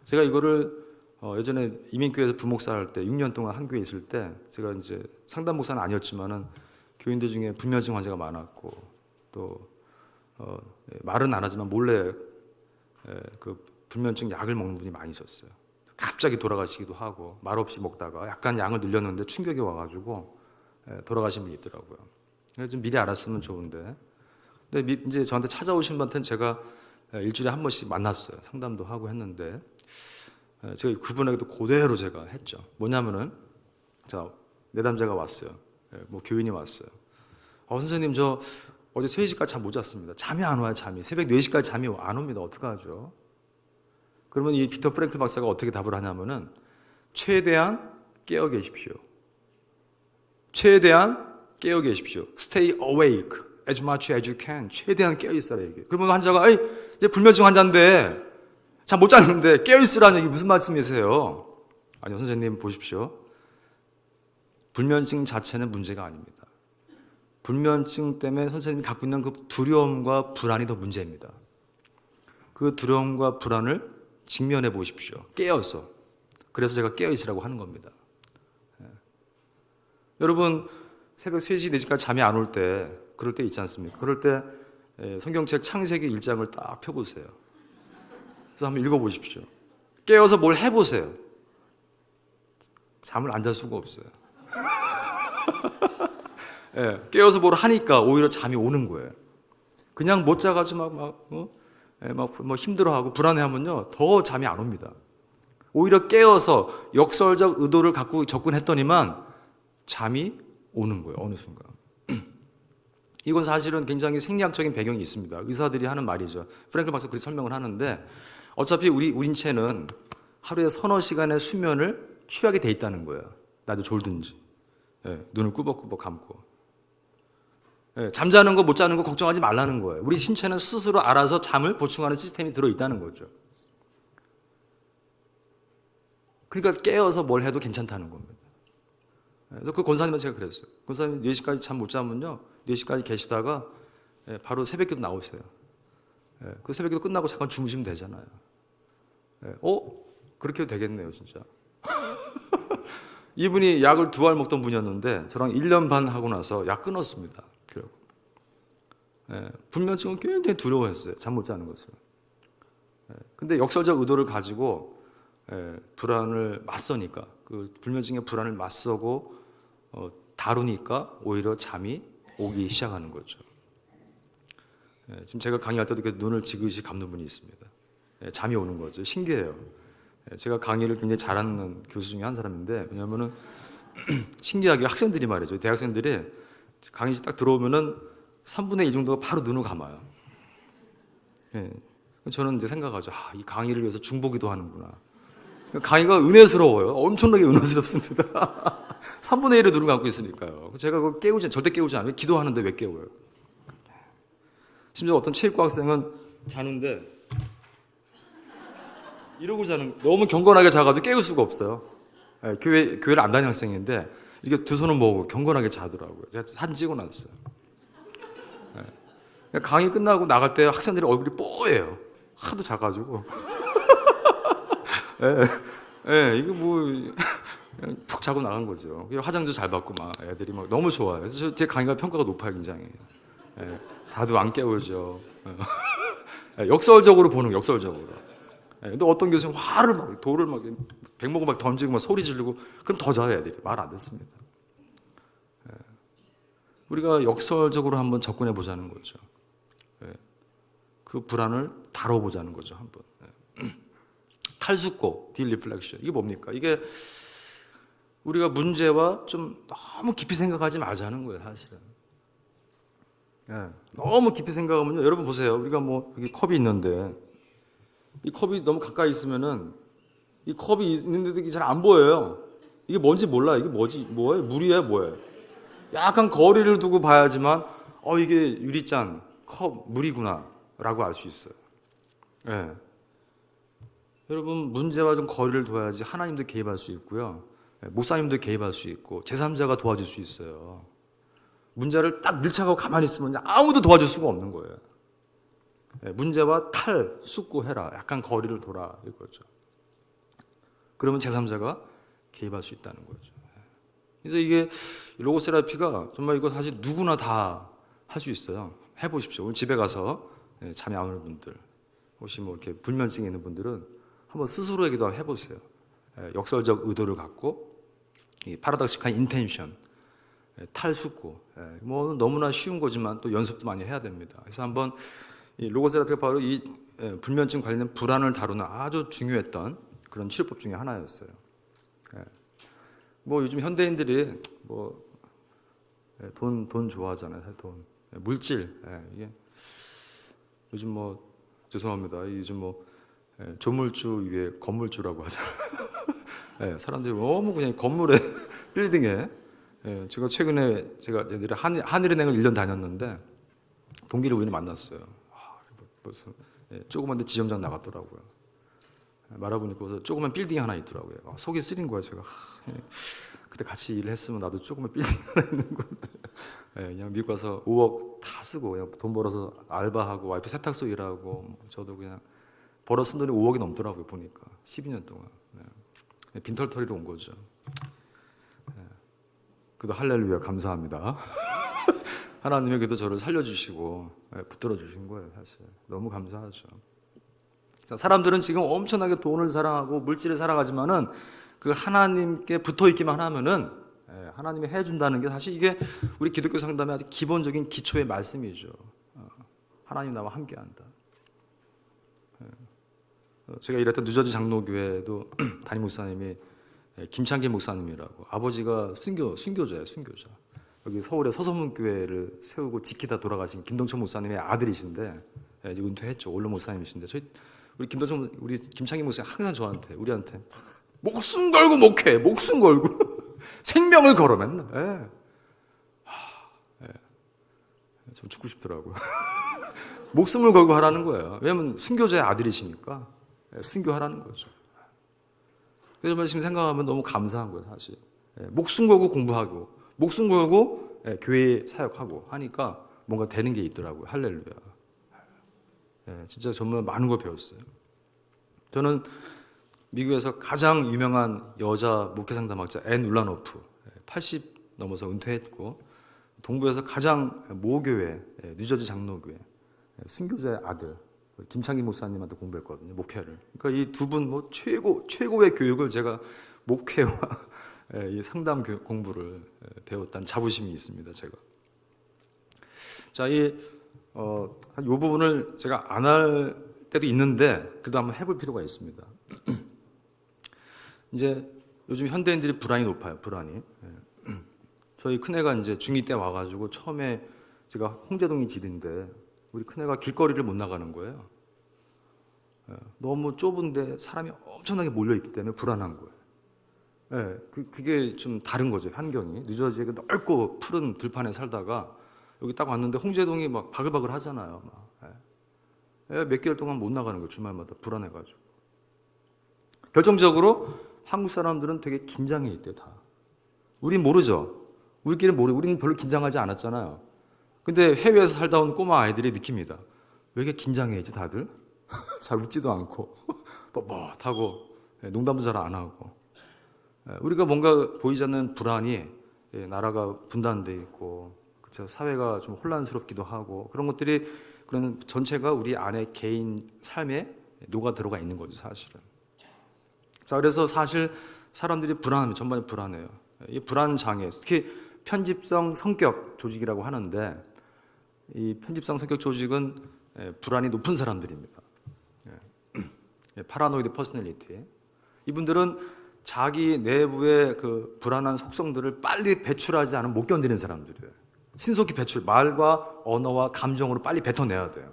A: 제가 이거를 예전에 이민교회에서 부목사 할 때 6년 동안 한 교회 있을 때 제가 이제 상담 목사는 아니었지만은 교인들 중에 불면증 환자가 많았고 또 말은 안 하지만 몰래 그 불면증 약을 먹는 분이 많이 있었어요. 갑자기 돌아가시기도 하고 말없이 먹다가 약간 양을 늘렸는데 충격이 와가지고 돌아가신 분이 있더라고요. 좀 미리 알았으면 좋은데. 근데 이제 저한테 찾아오신 분한테는 제가 일주일에 한 번씩 만났어요. 상담도 하고 했는데 제가 그분에게도 그대로 제가 했죠. 뭐냐면은 자, 내담자가 왔어요. 뭐 교인이 왔어요. 선생님 저 어제 3시까지 잠 못 잤습니다. 잠이 안 와요. 새벽 4시까지 잠이 안 옵니다. 어떡하죠? 그러면 이 빅터 프랭클 박사가 어떻게 답을 하냐면은 최대한 깨어 계십시오. 최대한 깨어 계십시오. Stay awake as much as you can. 최대한 깨어 있어라 얘기. 그러면 환자가 이제 불면증 환자인데 잠 못 자는데 깨어 있으라는 얘기 무슨 말씀이세요? 아니요, 선생님 보십시오. 불면증 자체는 문제가 아닙니다. 불면증 때문에 선생님이 갖고 있는 그 두려움과 불안이 더 문제입니다. 그 두려움과 불안을 직면해 보십시오. 깨어서. 그래서 제가 깨어 있으라고 하는 겁니다. 여러분 새벽 3시, 4시까지 잠이 안 올 때 그럴 때 있지 않습니까? 그럴 때 성경책 창세기 1장을 딱 펴보세요. 그래서 한번 읽어보십시오. 깨어서 뭘 해보세요. 잠을 안 잘 수가 없어요. 깨어서 뭘 하니까 오히려 잠이 오는 거예요. 그냥 못 자가지고 막 힘들어하고 불안해하면요 더 잠이 안 옵니다. 오히려 깨어서 역설적 의도를 갖고 접근했더니만 잠이 오는 거예요. 어느 순간. 이건 사실은 굉장히 생리학적인 배경이 있습니다. 의사들이 하는 말이죠. 프랭클 박사가 그렇게 설명을 하는데 어차피 우리 인체는 하루에 서너 시간의 수면을 취하게 돼 있다는 거예요. 낮에 졸든지 눈을 꾸벅꾸벅 감고 잠자는 거 못 자는 거 걱정하지 말라는 거예요. 우리 신체는 스스로 알아서 잠을 보충하는 시스템이 들어있다는 거죠. 그러니까 깨어서 뭘 해도 괜찮다는 겁니다. 그래서 그 권사님한테 제가 그랬어요. 권사님 4시까지 잠 못 자면요 4시까지 계시다가 바로 새벽기도 나오세요. 그 새벽기도 끝나고 잠깐 주무시면 되잖아요. 그렇게 해도 되겠네요 진짜. 이분이 약을 2알 먹던 분이었는데 저랑 1년 반 하고 나서 약 끊었습니다. 불면증은 굉장히 두려워했어요. 잠 못 자는 것을. 근데 역설적 의도를 가지고 불안을 맞서니까 그 불면증의 불안을 맞서고 다루니까 오히려 잠이 오기 시작하는 거죠. 지금 제가 강의할 때도 이렇게 눈을 지그시 감는 분이 있습니다. 잠이 오는 거죠. 신기해요. 제가 강의를 굉장히 잘하는 교수 중에 한 사람인데 왜냐하면은 신기하게 학생들이 말이죠. 대학생들이 강의실 딱 들어오면은 3분의 2 정도가 바로 눈을 감아요. 저는 이제 생각하죠. 이 강의를 위해서 중보기도 하는구나. 강의가 은혜스러워요. 엄청나게 은혜스럽습니다. 3분의 1의 눈을 감고 있으니까요. 제가 그거 절대 깨우지 않아요. 기도하는데 왜 깨워요? 심지어 어떤 체육과 학생은 자는데 이러고 자는, 너무 경건하게 자가지고 깨울 수가 없어요. 교회를 안 다니는 학생인데 이렇게 두 손을 모으고 경건하게 자더라고요. 제가 사진 찍어 놨어요. 강의 끝나고 나갈 때 학생들이 얼굴이 뽀예요. 하도 자가지고. 이거 뭐 그냥 푹 자고 나간 거죠. 화장도 잘 받고 막 애들이 막 너무 좋아요. 그래서 제 강의가 평가가 높아요, 굉장히. 자도 안 깨우죠. 역설적으로 보는 거, 역설적으로. 근데 어떤 교수는 화를 막, 돌을 막, 백목을 막 던지고 막 소리 지르고, 그럼 더 자요, 애들이. 말 안 듣습니다. 우리가 역설적으로 한번 접근해 보자는 거죠. 그 불안을 다뤄보자는 거죠, 한번. 탈숙고, 딜리플렉션. 이게 뭡니까? 이게 우리가 문제와 좀 너무 깊이 생각하지 말자는 거예요, 사실은. 너무 깊이 생각하면요, 여러분 보세요. 우리가 뭐 여기 컵이 있는데 이 컵이 너무 가까이 있으면은 이 컵이 있는데도 이게 잘 안 보여요. 이게 뭔지 몰라. 이게 뭐예요? 물이에요, 뭐예요? 약간 거리를 두고 봐야지만 이게 유리잔, 컵, 물이구나라고 알 수 있어요. 여러분, 문제와 좀 거리를 둬야지 하나님도 개입할 수 있고요, 목사님도 개입할 수 있고 제3자가 도와줄 수 있어요. 문제를 딱 밀착하고 가만히 있으면 아무도 도와줄 수가 없는 거예요. 문제와 숙고해라. 약간 거리를 둬라, 이거죠. 그러면 제3자가 개입할 수 있다는 거죠. 그래서 이게 로고세라피가 정말 이거 사실 누구나 다 할 수 있어요. 해보십시오. 오늘 집에 가서 잠이 안 오는 분들, 혹시 뭐 이렇게 불면증이 있는 분들은 한번 스스로에게도 해보세요. 역설적 의도를 갖고 이 파라독시칼 인텐션, 탈숙고, 뭐 너무나 쉬운 거지만 또 연습도 많이 해야 됩니다. 그래서 한번 이 로고세라피가 바로 이 불면증 관련된 불안을 다루는 아주 중요했던 그런 치료법 중에 하나였어요. 뭐 요즘 현대인들이 뭐 돈 좋아하잖아요. 돈, 물질. 이게 요즘 뭐 죄송합니다. 요즘 뭐 조물주 위에 건물주라고 하잖아요. 사람들이 너무 그냥 건물에 빌딩에. 제가 최근에 한일은행을 1년 다녔는데 동기를 우연히 만났어요. 벌써 조그만 데 지점장 나갔더라고요. 말아보니까 그래서 조그만 빌딩이 하나 있더라고요. 속이 쓰린 거예요, 제가. 그때 같이 일을 했으면 나도 조그만 빌딩 하나 있는 건데. 그냥 미국 가서 5억 다 쓰고 그냥 돈 벌어서 알바하고 와이프 세탁소 일하고 저도 그냥 벌어 쓴 돈이 5억이 넘더라고요, 보니까. 12년 동안. 빈털터리로 온 거죠. 그래도 할렐루야, 감사합니다. 하나님이 그래도 저를 살려주시고 붙들어 주신 거예요, 사실. 너무 감사하죠. 사람들은 지금 엄청나게 돈을 사랑하고 물질을 사랑하지만은 그 하나님께 붙어 있기만 하면은 하나님이 해준다는 게 사실 이게 우리 기독교 상담의 아주 기본적인 기초의 말씀이죠. 하나님 나와 함께한다. 제가 일했던 뉴저지 장로교회도 담임 목사님이 김창기 목사님이라고, 아버지가 순교자예요, 순교자. 여기 서울에 서서문교회를 세우고 지키다 돌아가신 김동천 목사님의 아들이신데, 이제 은퇴했죠. 원로 목사님이신데, 우리 김창기 목사님 항상 우리한테 목숨 걸고 목회, 목숨 걸고 생명을 걸어 맨날. 좀 죽고 싶더라고요. 목숨을 걸고 하라는 거예요. 왜냐면 순교자의 아들이시니까 순교하라는 거죠. 그래서 말씀 생각하면 너무 감사한 거예요, 사실. 목숨 걸고 공부하고, 목숨 걸고 교회 사역하고 하니까 뭔가 되는 게 있더라고요. 할렐루야. 진짜 정말 많은 걸 배웠어요. 저는 미국에서 가장 유명한 여자 목회 상담학자 앤 울라노프, 80 넘어서 은퇴했고, 동부에서 가장 모교회, 뉴저지 장로교회 순교자의 아들 김창기 목사님한테 공부했거든요, 목회를. 그러니까 이 두 분 뭐 최고의 교육을 제가 목회와 이 상담 공부를 배웠다는 자부심이 있습니다, 제가. 자, 이 부분을 제가 안 할 때도 있는데 그래도 한번 해볼 필요가 있습니다. 이제 요즘 현대인들이 불안이 높아요, 불안이. 저희 큰애가 이제 중2 때 와가지고 처음에 제가 홍제동이 집인데 우리 큰애가 길거리를 못 나가는 거예요. 너무 좁은데 사람이 엄청나게 몰려있기 때문에 불안한 거예요. 그게 좀 다른 거죠, 환경이. 뉴저지에 넓고 푸른 들판에 살다가 여기 딱 왔는데 홍제동이 막 바글바글 하잖아요. 몇 개월 동안 못 나가는 거예요, 주말마다 불안해가지고. 결정적으로 한국 사람들은 되게 긴장해 있대요, 다. 우린 모르죠. 우리끼리 모르고, 우리는 별로 긴장하지 않았잖아요. 근데 해외에서 살다 온 꼬마 아이들이 느낍니다. 왜 이렇게 긴장해 있지, 다들? 잘 웃지도 않고, 뻣뻣하고, 농담도 잘 안 하고. 우리가 뭔가 보이지 않는 불안이 나라가 분단돼 있고, 그쵸? 사회가 좀 혼란스럽기도 하고, 그런 것들이 그런 전체가 우리 안에 개인 삶에 녹아 들어가 있는 거죠, 사실은. 자, 그래서 사실 사람들이 불안하면 전반에 불안해요. 이 불안 장애, 특히 편집성 성격 조직이라고 하는데, 이 편집성 성격 조직은 불안이 높은 사람들입니다. 파라노이드 퍼스널리티. 이분들은 자기 내부의 그 불안한 속성들을 빨리 배출하지 않으면 못 견디는 사람들이에요. 신속히 배출, 말과 언어와 감정으로 빨리 뱉어내야 돼요.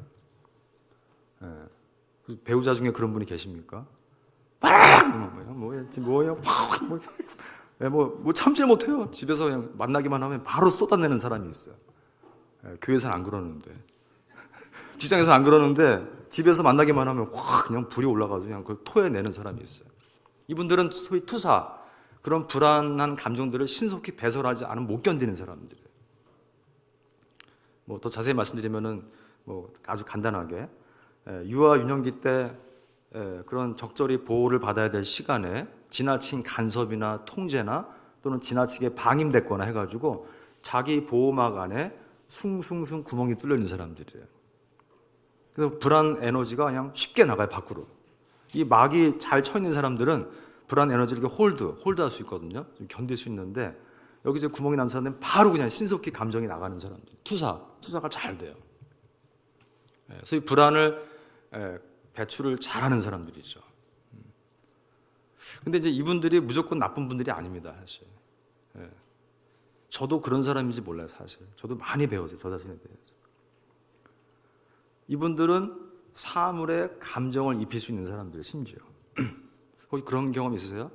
A: 배우자 중에 그런 분이 계십니까? 뭐예요? 뭐 참질 못해요. 집에서 그냥 만나기만 하면 바로 쏟아내는 사람이 있어요. 교회에서는 안 그러는데, 직장에서는 안 그러는데 집에서 만나기만 하면 확 그냥 불이 올라가서 그냥 그걸 토해내는 사람이 있어요. 이분들은 소위 투사, 그런 불안한 감정들을 신속히 배설하지 않으면 못 견디는 사람들이에요. 뭐 더 자세히 말씀드리면은 뭐 아주 간단하게 유아 유년기 때 그런 적절히 보호를 받아야 될 시간에 지나친 간섭이나 통제나 또는 지나치게 방임됐거나 해가지고 자기 보호막 안에 숭숭숭 구멍이 뚫려 있는 사람들이에요. 그래서 불안 에너지가 그냥 쉽게 나가요, 밖으로. 이 막이 잘 쳐 있는 사람들은 불안 에너지를 이렇게 홀드할 수 있거든요. 좀 견딜 수 있는데, 여기 이제 구멍이 난 사람들은 바로 그냥 신속히 감정이 나가는 사람들. 투사가 잘 돼요. 그래서 이 불안을 배출을 잘하는 사람들이죠. 근데 이제 이분들이 무조건 나쁜 분들이 아닙니다, 사실. 저도 그런 사람인지 몰라요, 사실. 저도 많이 배웠어요, 저 자신에 대해서. 이분들은 사물에 감정을 입힐 수 있는 사람들, 심지어. 혹시 그런 경험 있으세요?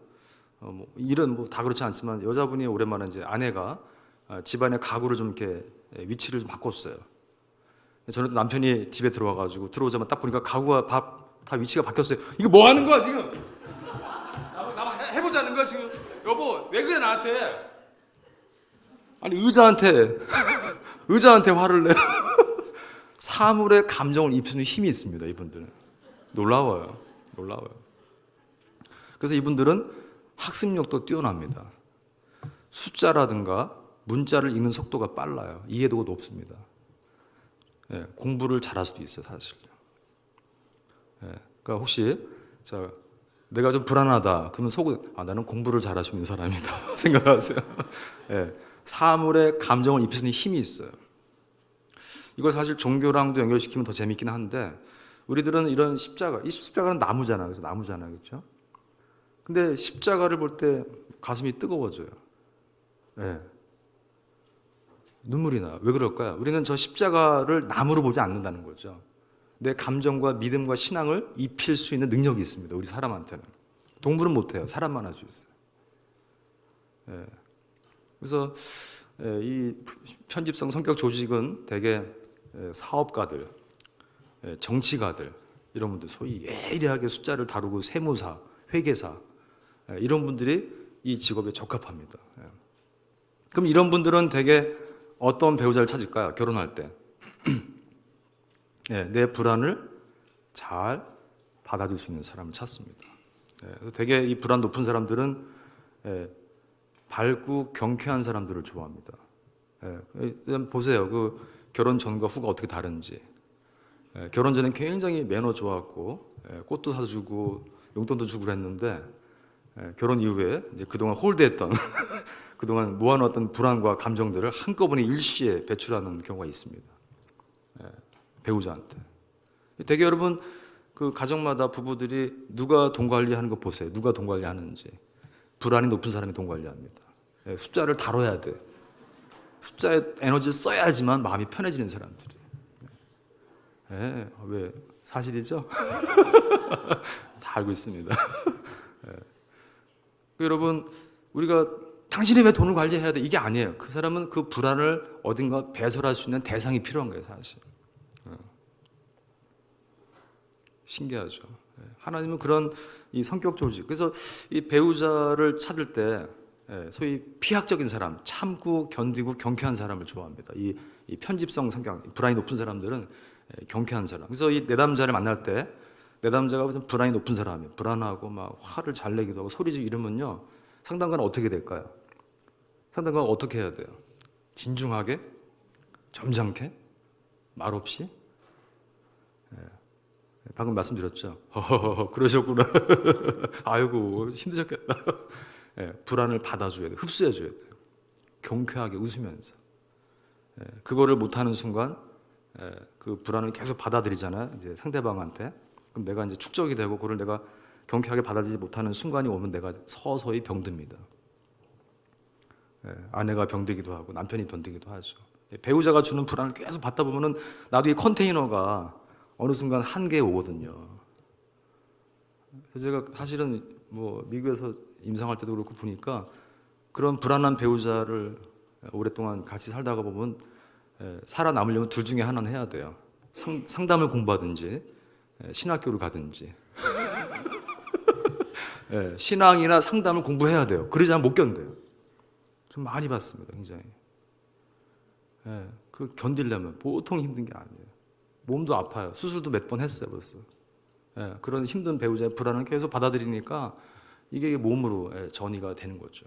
A: 일은 뭐 다 그렇지 않지만 여자분이 오랜만에 이제 아내가 집안의 가구를 좀 이렇게 위치를 좀 바꿨어요. 저는 또 남편이 집에 들어와가지고 들어오자마자 딱 보니까 가구가 다 위치가 바뀌었어요. 이거 뭐 하는 거야 지금? 나 해보자는 거야 지금? 여보 왜 그래 나한테? 아니 의자한테 화를 내. 사물에 감정을 입히는 힘이 있습니다. 이분들은 놀라워요. 그래서 이분들은 학습력도 뛰어납니다. 숫자라든가 문자를 읽는 속도가 빨라요. 이해도가 높습니다. 공부를 잘할 수도 있어요, 사실. 그러니까 혹시 내가 좀 불안하다. 그러면 속은 나는 공부를 잘할 수 있는 사람이다 생각하세요. 사물에 감정을 입히는 힘이 있어요. 이걸 사실 종교랑도 연결시키면 더 재밌긴 한데, 우리들은 이런 이 십자가는 나무잖아요. 그래서 나무잖아요, 그렇죠? 근데 십자가를 볼 때 가슴이 뜨거워져요. 눈물이 나요. 왜 그럴까요? 우리는 저 십자가를 나무로 보지 않는다는 거죠. 내 감정과 믿음과 신앙을 입힐 수 있는 능력이 있습니다. 우리 사람한테는. 동물은 못해요. 사람만 할 수 있어요. 그래서 이 편집성 성격 조직은 대개 사업가들, 정치가들, 이런 분들, 소위 예리하게 숫자를 다루고 세무사, 회계사, 이런 분들이 이 직업에 적합합니다. 그럼 이런 분들은 대개 어떤 배우자를 찾을까요? 결혼할 때. 내 불안을 잘 받아줄 수 있는 사람을 찾습니다. 그래서 대개 이 불안 높은 사람들은 밝고 경쾌한 사람들을 좋아합니다. 보세요. 그 결혼 전과 후가 어떻게 다른지. 결혼 전엔 굉장히 매너 좋았고 꽃도 사주고 용돈도 주고 그랬는데, 결혼 이후에 이제 그동안 홀드했던 그동안 모아놓았던 불안과 감정들을 한꺼번에 일시에 배출하는 경우가 있습니다. 배우자한테. 되게 여러분 그 가정마다 부부들이 누가 돈 관리하는 거 보세요. 누가 돈 관리하는지. 불안이 높은 사람이 돈 관리합니다. 숫자를 다뤄야 돼. 숫자에 에너지를 써야지만 마음이 편해지는 사람들이. 왜 사실이죠? 다 알고 있습니다. 예. 여러분, 우리가 당신이 왜 돈을 관리해야 돼? 이게 아니에요. 그 사람은 그 불안을 어딘가 배설할 수 있는 대상이 필요한 거예요, 사실. 신기하죠. 하나님은 그런 이 성격 조직. 그래서 이 배우자를 찾을 때 소위 피학적인 사람, 참고 견디고 경쾌한 사람을 좋아합니다. 이 편집성 성격, 불안이 높은 사람들은 경쾌한 사람. 그래서 이 내담자를 만날 때 내담자가 좀 불안이 높은 사람이에요. 불안하고 막 화를 잘 내기도 하고 소리 지르고 이러면요, 상담가는 어떻게 될까요? 상담가가 어떻게 해야 돼요? 진중하게, 점잖게, 말없이. 방금 말씀드렸죠. 허허허, 그러셨구나. 아이고, 힘드셨겠다. 불안을 받아줘야 돼요. 흡수해줘야 돼요. 경쾌하게 웃으면서. 그거를 못하는 순간 그 불안을 계속 받아들이잖아요. 이제 상대방한테. 그럼 내가 이제 축적이 되고 그걸 내가 경쾌하게 받아들이지 못하는 순간이 오면 내가 서서히 병듭니다. 아내가 병들기도 하고 남편이 병들기도 하죠. 배우자가 주는 불안을 계속 받다 보면은 나도 이 컨테이너가 어느 순간 한계에 오거든요. 그래서 제가 사실은 뭐 미국에서 임상할 때도 그렇고 보니까 그런 불안한 배우자를 오랫동안 같이 살다가 보면 살아남으려면 둘 중에 하나는 해야 돼요. 상담을 공부하든지 신학교를 가든지. 신앙이나 상담을 공부해야 돼요. 그러지 않으면 못 견뎌요. 좀 많이 봤습니다, 굉장히. 그 견디려면 보통 힘든 게 아니에요. 몸도 아파요. 수술도 몇 번 했어요, 벌써. 그런 힘든 배우자의 불안을 계속 받아들이니까 이게 몸으로 전이가 되는 거죠.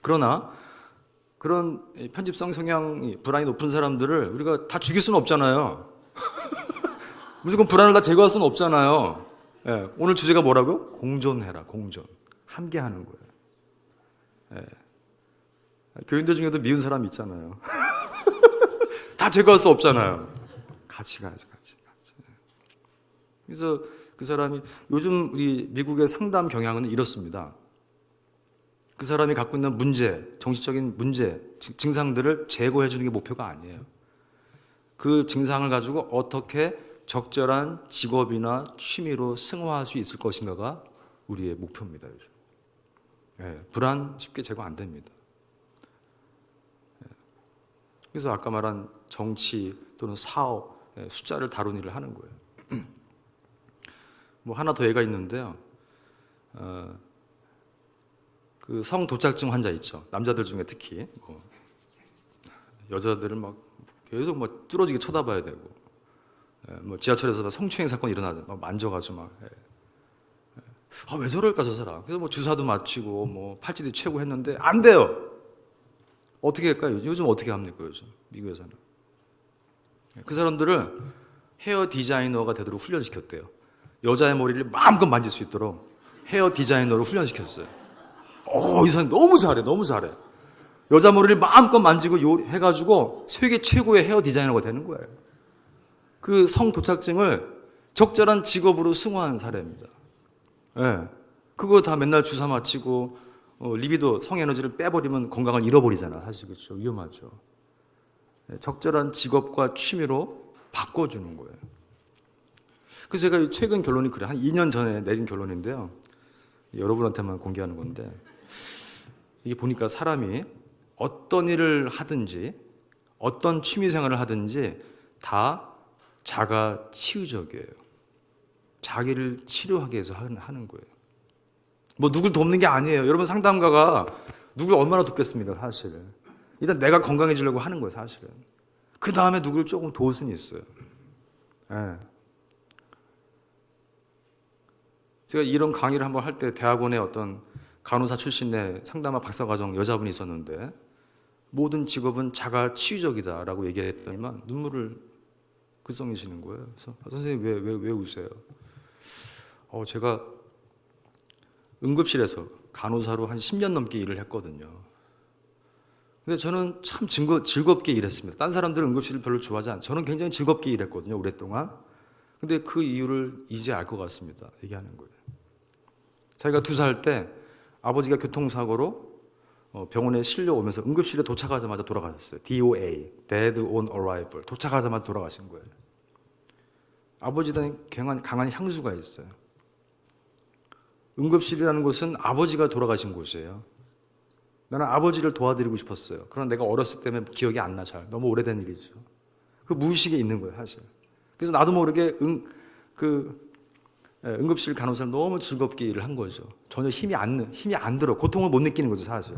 A: 그러나 그런 편집성 성향이 불안이 높은 사람들을 우리가 다 죽일 수는 없잖아요. 무조건 불안을 다 제거할 수는 없잖아요. 오늘 주제가 뭐라고요? 공존해라, 공존. 함께하는 거예요. 교인들 중에도 미운 사람 있잖아요. 다 제거할 수 없잖아요. 같이 가야지, 같이. 그래서 그 사람이 요즘 우리 미국의 상담 경향은 이렇습니다. 그 사람이 갖고 있는 문제, 정신적인 문제, 증상들을 제거해 주는 게 목표가 아니에요. 그 증상을 가지고 어떻게 적절한 직업이나 취미로 승화할 수 있을 것인가가 우리의 목표입니다, 요즘. 불안 쉽게 제거 안 됩니다. 그래서 아까 말한 정치 또는 사업, 숫자를 다루는 일을 하는 거예요. 뭐 하나 더 예가 있는데요. 그 성도착증 환자 있죠. 남자들 중에 특히 여자들은 막 계속 막 뚫어지게 쳐다봐야 되고, 뭐 지하철에서 성추행 사건 일어나든 막 만져가지고 막, 왜 저럴까 저 사람. 그래서 뭐 주사도 맞추고 뭐 팔찌도 채고 했는데 안 돼요. 어떻게 할까요? 요즘 어떻게 합니까, 요즘 미국에서는? 그 사람들을 헤어 디자이너가 되도록 훈련시켰대요. 여자의 머리를 마음껏 만질 수 있도록 헤어 디자이너로 훈련시켰어요. 이 사람 너무 잘해, 너무 잘해. 여자 머리를 마음껏 만지고 해가지고 세계 최고의 헤어 디자이너가 되는 거예요. 그 성도착증을 적절한 직업으로 승화한 사례입니다. 그거 다 맨날 주사 맞히고 리비도 성에너지를 빼버리면 건강을 잃어버리잖아. 사실 그렇죠. 위험하죠. 적절한 직업과 취미로 바꿔주는 거예요. 그래서 제가 최근 결론이 그래. 한 2년 전에 내린 결론인데요. 여러분한테만 공개하는 건데, 이게 보니까 사람이 어떤 일을 하든지 어떤 취미 생활을 하든지 다 자가 치유적이에요. 자기를 치료하기 위해서 하는 거예요. 뭐 누굴 돕는 게 아니에요. 여러분, 상담가가 누굴 얼마나 돕겠습니까, 사실. 일단 내가 건강해지려고 하는 거예요, 사실은. 그 다음에 누굴 조금 도울 수는 있어요. 제가 이런 강의를 한번 할 때 대학원에 어떤 간호사 출신의 상담학 박사과정 여자분이 있었는데, 모든 직업은 자가 치유적이다라고 얘기했더니만 눈물을 글썽이시는 거예요. 그래서 선생님 왜 우세요? 제가 응급실에서 간호사로 한 10년 넘게 일을 했거든요. 근데 저는 참 즐겁게 일했습니다. 딴 사람들은 응급실을 별로 좋아하지 않아요. 저는 굉장히 즐겁게 일했거든요, 오랫동안. 근데 그 이유를 이제 알 것 같습니다. 얘기하는 거예요. 자기가 2살 때 아버지가 교통사고로 병원에 실려오면서 응급실에 도착하자마자 돌아가셨어요. DOA, Dead on Arrival. 도착하자마자 돌아가신 거예요. 아버지에 대한 강한 향수가 있어요. 응급실이라는 곳은 아버지가 돌아가신 곳이에요. 나는 아버지를 도와드리고 싶었어요. 그러나 내가 어렸을 때문에 기억이 안 나, 잘. 너무 오래된 일이죠. 그 무의식에 있는 거예요, 사실. 그래서 나도 모르게 응급실 간호사를 너무 즐겁게 일을 한 거죠. 전혀 힘이 안 들어. 고통을 못 느끼는 거죠, 사실.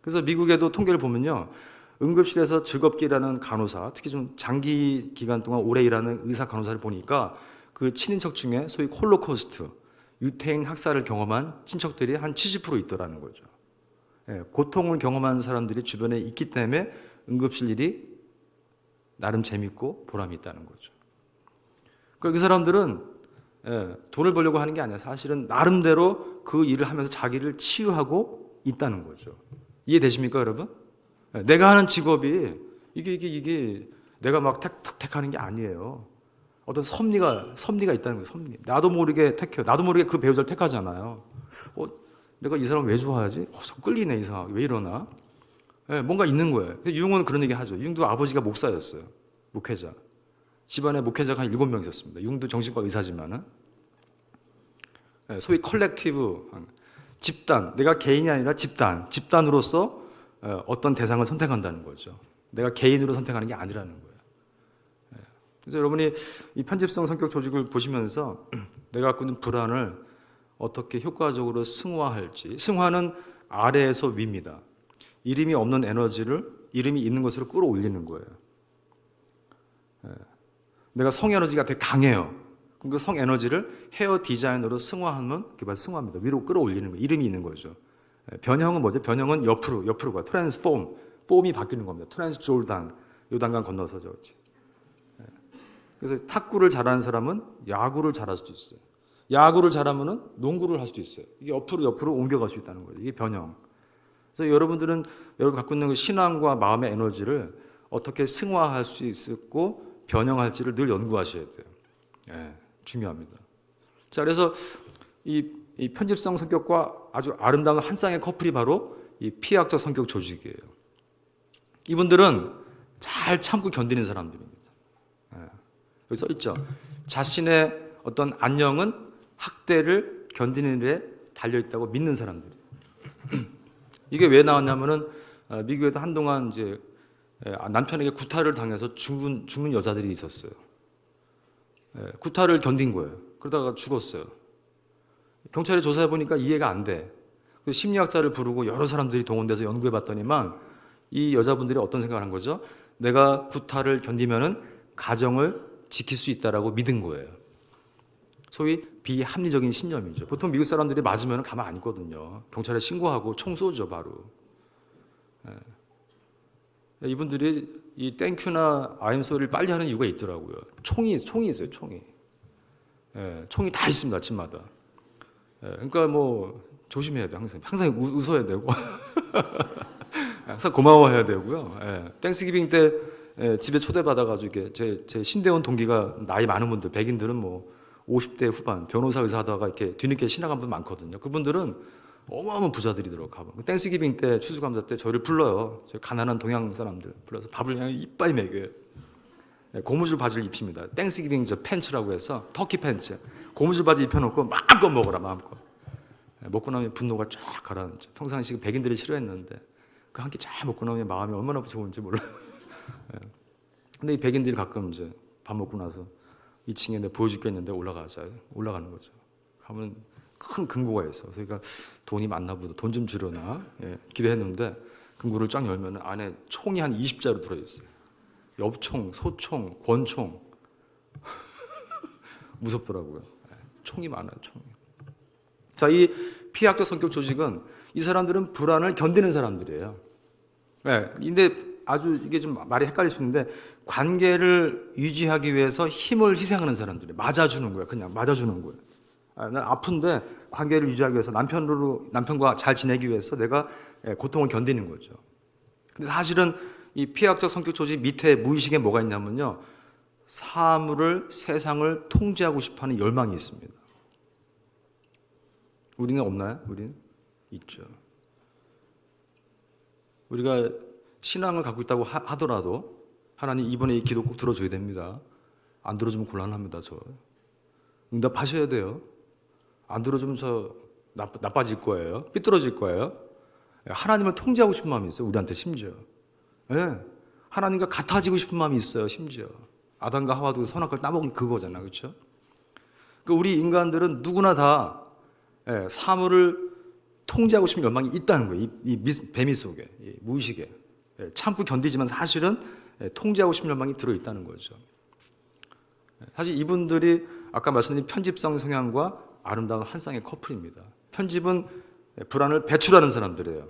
A: 그래서 미국에도 통계를 보면요. 응급실에서 즐겁게 일하는 간호사, 특히 좀 장기 기간 동안 오래 일하는 의사 간호사를 보니까 그 친인척 중에 소위 홀로코스트, 유태인 학살을 경험한 친척들이 한 70% 있더라는 거죠. 고통을 경험한 사람들이 주변에 있기 때문에 응급실 일이 나름 재밌고 보람이 있다는 거죠. 그러니까 그 사람들은 돈을 벌려고 하는 게 아니라 사실은 나름대로 그 일을 하면서 자기를 치유하고 있다는 거죠. 이해되십니까, 여러분? 내가 하는 직업이 이게 내가 막 택하는 게 아니에요. 어떤 섭리가 있다는 거예요. 섭리. 나도 모르게 택해요. 나도 모르게 그 배우자를 택하잖아요. 내가 이 사람 왜 좋아하지? 자꾸 끌리네, 이상하게. 왜 이러나? 뭔가 있는 거예요. 유흥은 그런 얘기 하죠. 유흥도 아버지가 목사였어요. 목회자. 집안에 목회자가 한 7명 있었습니다. 유흥도 정신과 의사지만은. 소위 컬렉티브, 집단. 내가 개인이 아니라 집단으로서 어떤 대상을 선택한다는 거죠. 내가 개인으로 선택하는 게 아니라는 거예요. 그래서 여러분이 이 편집성 성격 조직을 보시면서 내가 갖고 있는 불안을 어떻게 효과적으로 승화할지. 승화는 아래에서 위입니다. 이름이 없는 에너지를 이름이 있는 것으로 끌어올리는 거예요. 내가 성에너지가 되게 강해요. 그럼 그 성에너지를 헤어 디자이너로 승화하면 그게 바로 승화입니다. 위로 끌어올리는 거예요. 이름이 있는 거죠. 변형은 뭐죠? 변형은 옆으로 가. 트랜스폼, 폼이 바뀌는 겁니다. 트랜스조르단, 요단강 건너서죠. 그래서 탁구를 잘하는 사람은 야구를 잘할 수도 있어요. 야구를 잘하면은 농구를 할 수도 있어요. 이게 옆으로 옮겨갈 수 있다는 거예요. 이게 변형. 그래서 여러분 갖고 있는 그 신앙과 마음의 에너지를 어떻게 승화할 수 있고 변형할지를 늘 연구하셔야 돼요. 중요합니다. 자, 그래서 이 편집성 성격과 아주 아름다운 한 쌍의 커플이 바로 이 피해학적 성격 조직이에요. 이분들은 잘 참고 견디는 사람들입니다. 여기 써 있죠. 자신의 어떤 안녕은 학대를 견디는 데 달려있다고 믿는 사람들이에요. 이게 왜 나왔냐면은 미국에도 한동안 이제 남편에게 구타를 당해서 죽는 여자들이 있었어요. 구타를 견딘 거예요. 그러다가 죽었어요. 경찰이 조사해 보니까 이해가 안 돼. 그래서 심리학자를 부르고 여러 사람들이 동원돼서 연구해 봤더니만 이 여자분들이 어떤 생각을 한 거죠? 내가 구타를 견디면은 가정을 지킬 수 있다라고 믿은 거예요. 소위 비합리적인 신념이죠. 보통 미국 사람들이 맞으면 가만 안 있거든요. 경찰에 신고하고 총 쏘죠, 바로. 이분들이 이 땡큐나 아임 소리를 빨리 하는 이유가 있더라고요. 총이 있어요, 총이. 총이 다 있습니다, 집마다. 그러니까 뭐 조심해야 돼요, 항상 웃어야 되고 항상 고마워해야 되고요. 땡스기빙 때 집에 초대받아가지고 이렇게 제 신대원 동기가 나이 많은 분들, 백인들은 뭐 50대 후반 변호사 의사 하다가 이렇게 뒤늦게 신학한 분 많거든요. 그분들은 어마어마한 부자들이더라고요. 땡스기빙 때 추수감사 때 저희를 불러요. 저희 가난한 동양 사람들 불러서 밥을 그냥 이빨이 먹여요. 고무줄 바지를 입힙니다. 땡스기빙 저 팬츠라고 해서 터키 팬츠. 고무줄 바지 입혀놓고 마음껏 먹어라, 마음껏. 먹고 나면 분노가 쫙 가라앉죠. 평상시 백인들이 싫어했는데 그 한 끼 쫙 먹고 나면 마음이 얼마나 좋은지 몰라요. 근데 이 백인들이 가끔 이제 밥 먹고 나서 2층에 내가 보여줄 게 있는데 올라가자. 올라가는 거죠. 가면 큰 금고가 있어. 그러니까 돈이 많나 보다. 돈 좀 주려나 기대했는데 금고를 쫙 열면 안에 총이 한 20자루 들어있어요. 엽총, 소총, 권총. 무섭더라고요. 총이 많아요, 총이. 자, 이 피해학적 성격 조직은 이 사람들은 불안을 견디는 사람들이에요. 근데 아주 이게 좀 말이 헷갈릴 수 있는데 관계를 유지하기 위해서 힘을 희생하는 사람들이에요. 맞아주는 거예요. 그냥 맞아주는 거예요. 난 아픈데 관계를 유지하기 위해서 남편과 잘 지내기 위해서 내가 고통을 견디는 거죠. 근데 사실은 이 피해학적 성격 조직 밑에 무의식에 뭐가 있냐면요. 사물을, 세상을 통제하고 싶어하는 열망이 있습니다. 우리는 없나요? 우리는 있죠. 우리가 신앙을 갖고 있다고 하더라도 하나님 이번에 이 기도 꼭 들어줘야 됩니다. 안 들어주면 곤란합니다. 저 응답하셔야 돼요. 안 들어주면 저 나빠질 거예요. 삐뚤어질 거예요. 하나님을 통제하고 싶은 마음이 있어요. 우리한테 심지어. 예. 하나님과 같아지고 싶은 마음이 있어요. 심지어. 아담과 하와도 선악과를 따먹은 그거잖아. 그렇죠? 그러니까 우리 인간들은 누구나 다 사물을 통제하고 싶은 열망이 있다는 거예요. 이 뱀이 속에, 이 무의식에. 참고 견디지만 사실은 통제하고 싶은 열망이 들어있다는 거죠. 사실 이분들이 아까 말씀드린 편집성 성향과 아름다운 한 쌍의 커플입니다. 편집은 불안을 배출하는 사람들이에요.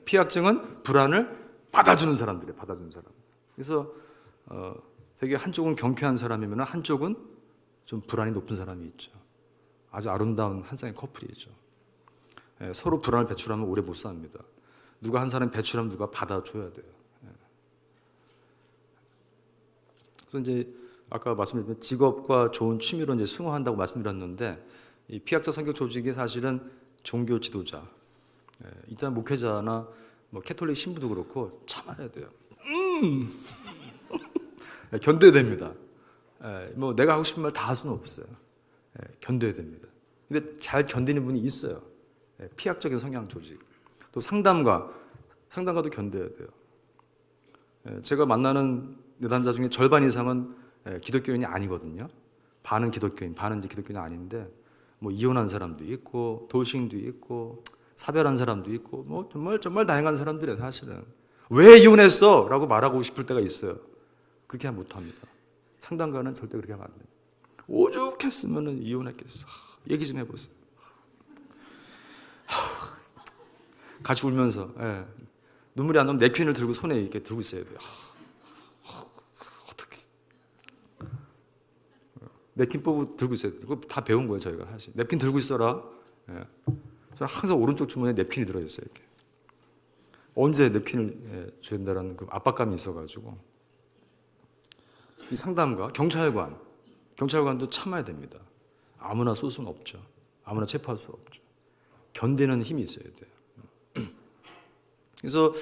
A: 피약증은 불안을 받아주는 사람들이에요. 받아주는 사람. 그래서 되게 한쪽은 경쾌한 사람이면 한쪽은 좀 불안이 높은 사람이 있죠. 아주 아름다운 한 쌍의 커플이죠. 서로 불안을 배출하면 오래 못 삽니다. 누가 한 사람 배출하면 누가 받아줘야 돼요. 그래서 이제 아까 말씀드린 직업과 좋은 취미로 이제 승화한다고 말씀드렸는데, 이 피약자 성격 조직이 사실은 종교 지도자, 일단 목회자나 뭐 캐톨릭 신부도 그렇고 참아야 돼요. 견뎌야 됩니다. 뭐 내가 하고 싶은 말 다 할 수는 없어요. 견뎌야 됩니다. 근데 잘 견디는 분이 있어요. 피약적인 성향 조직. 또 상담가도 견뎌야 돼요. 제가 만나는 내담자 중에 절반 이상은 기독교인이 아니거든요. 반은 기독교인, 반은 이제 기독교인이 아닌데, 뭐 이혼한 사람도 있고, 돌싱도 있고, 사별한 사람도 있고, 뭐 정말 다양한 사람들이에요. 사실은 왜 이혼했어? 라고 말하고 싶을 때가 있어요. 그렇게 하면 못합니다. 상담가는 절대 그렇게 하면 안 돼요. 오죽했으면 이혼했겠어. 얘기 좀 해보세요. 같이 울면서 눈물이 안 나면 냅킨을 들고 손에 이렇게 들고 있어야 돼요. 어떻게 냅킨 뽑고 들고 있어야 돼요. 그거 다 배운 거예요. 저희가 사실 냅킨 들고 있어라. 저는 항상 오른쪽 주머니에 냅킨이 들어있어요. 이렇게. 언제 냅킨을 줘야 된다는 그 압박감이 있어가지고, 이 상담가, 경찰관도 참아야 됩니다. 아무나 쏠 수는 없죠. 아무나 체포할 수 없죠. 견디는 힘이 있어야 돼요. 그래서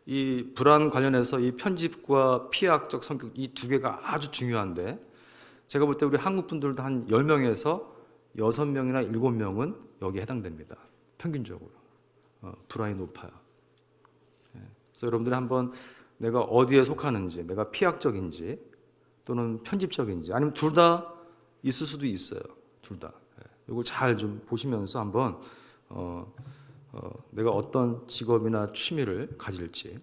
A: 이 불안 관련해서 이 편집과 피해학적 성격 이 두 개가 아주 중요한데, 제가 볼 때 우리 한국 분들도 한 10명에서 6명이나 7명은 여기에 해당됩니다. 평균적으로. 불안이 높아요. 그래서 여러분들이 한번 내가 어디에 속하는지, 내가 피학적인지 또는 편집적인지, 아니면 둘 다 있을 수도 있어요. 둘 다. 이걸 잘 좀 보시면서 한번 내가 어떤 직업이나 취미를 가질지.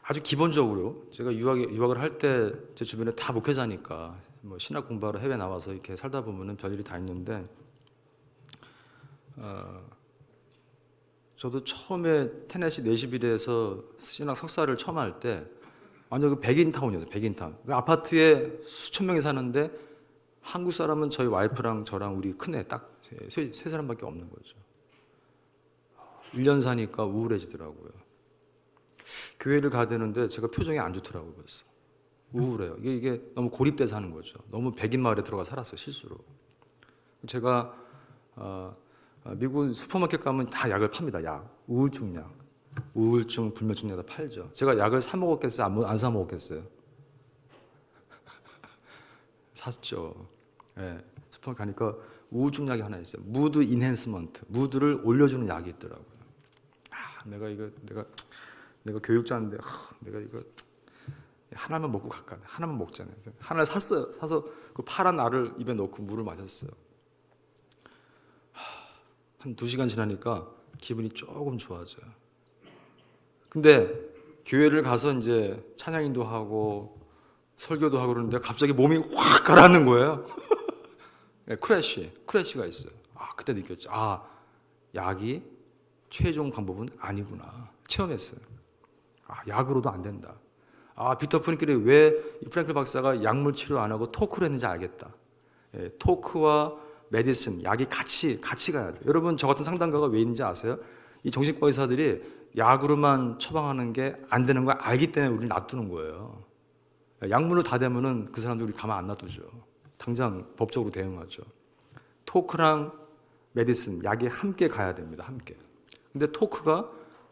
A: 아주 기본적으로 제가 유학을 할 때 제 주변에 다 목회자니까 뭐 신학 공부하러 해외 나와서 이렇게 살다 보면은 별일이 다 있는데, 저도 처음에 테네시 내시빌에서 신학 석사를 처음 할 때 완전 그 백인타운이었어요. 백인타운. 그 아파트에 수천 명이 사는데 한국 사람은 저희 와이프랑 저랑 우리 큰애 딱 세 사람밖에 없는 거죠. 1년 사니까 우울해지더라고요. 교회를 가야 되는데 제가 표정이 안 좋더라고요. 벌써 우울해요. 이게 너무 고립돼 사는 거죠. 너무 백인 마을에 들어가 살았어요. 실수로. 제가 미국 슈퍼마켓 가면 다 약을 팝니다. 약, 우울증 약, 우울증, 불면증 약 다 팔죠. 제가 약을 사 먹었겠어요? 안 사 먹었겠어요? 샀죠. 슈퍼마켓 가니까 우울증 약이 하나 있어요. 무드 인핸스먼트, 무드를 올려주는 약이 있더라고요. 내가 교육자인데 내가 이거 하나만 먹고 갈까? 하나만 먹잖아요. 하나를 샀어요. 사서 그 파란 알을 입에 넣고 물을 마셨어요. 한 2시간 지나니까 기분이 조금 좋아져요. 근데 교회를 가서 이제 찬양인도 하고 설교도 하고 그러는데 갑자기 몸이 확 가라앉는 거예요. 크래쉬가 있어요. 그때 느꼈죠. 약이 최종 방법은 아니구나. 체험했어요. 약으로도 안 된다. 비터 프랭클이 왜 이 프랭클 박사가 약물 치료 안 하고 토크를 했는지 알겠다. 토크와 메디슨, 약이 같이 가야 돼요. 여러분, 저 같은 상담가가 왜 있는지 아세요? 이 정신과 의사들이 약으로만 처방하는 게 안 되는 걸 알기 때문에 우리를 놔두는 거예요. 약물로 다 되면은 그 사람들 우리 가만 안 놔두죠. 당장 법적으로 대응하죠. 토크랑 메디슨, 약이 함께 가야 됩니다. 함께. 근데 토크가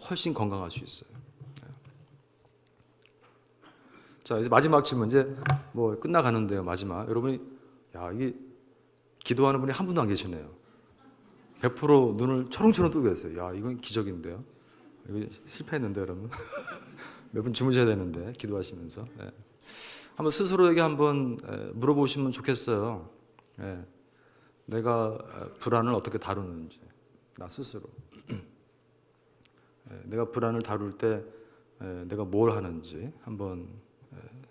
A: 훨씬 건강할 수 있어요. 자, 이제 마지막 질문, 이제 뭐 끝나가는데요. 마지막, 여러분이 야, 이게 기도하는 분이 한 분도 안 계시네요. 100% 눈을 초롱초롱 뜨고 계세요. 야, 이건 기적인데요. 이거 실패했는데 여러분. 몇 분 주무셔야 되는데 기도하시면서. 예. 한번 스스로에게 한번 물어보시면 좋겠어요. 예. 내가 불안을 어떻게 다루는지, 나 스스로. 예. 내가 불안을 다룰 때 내가 뭘 하는지 한번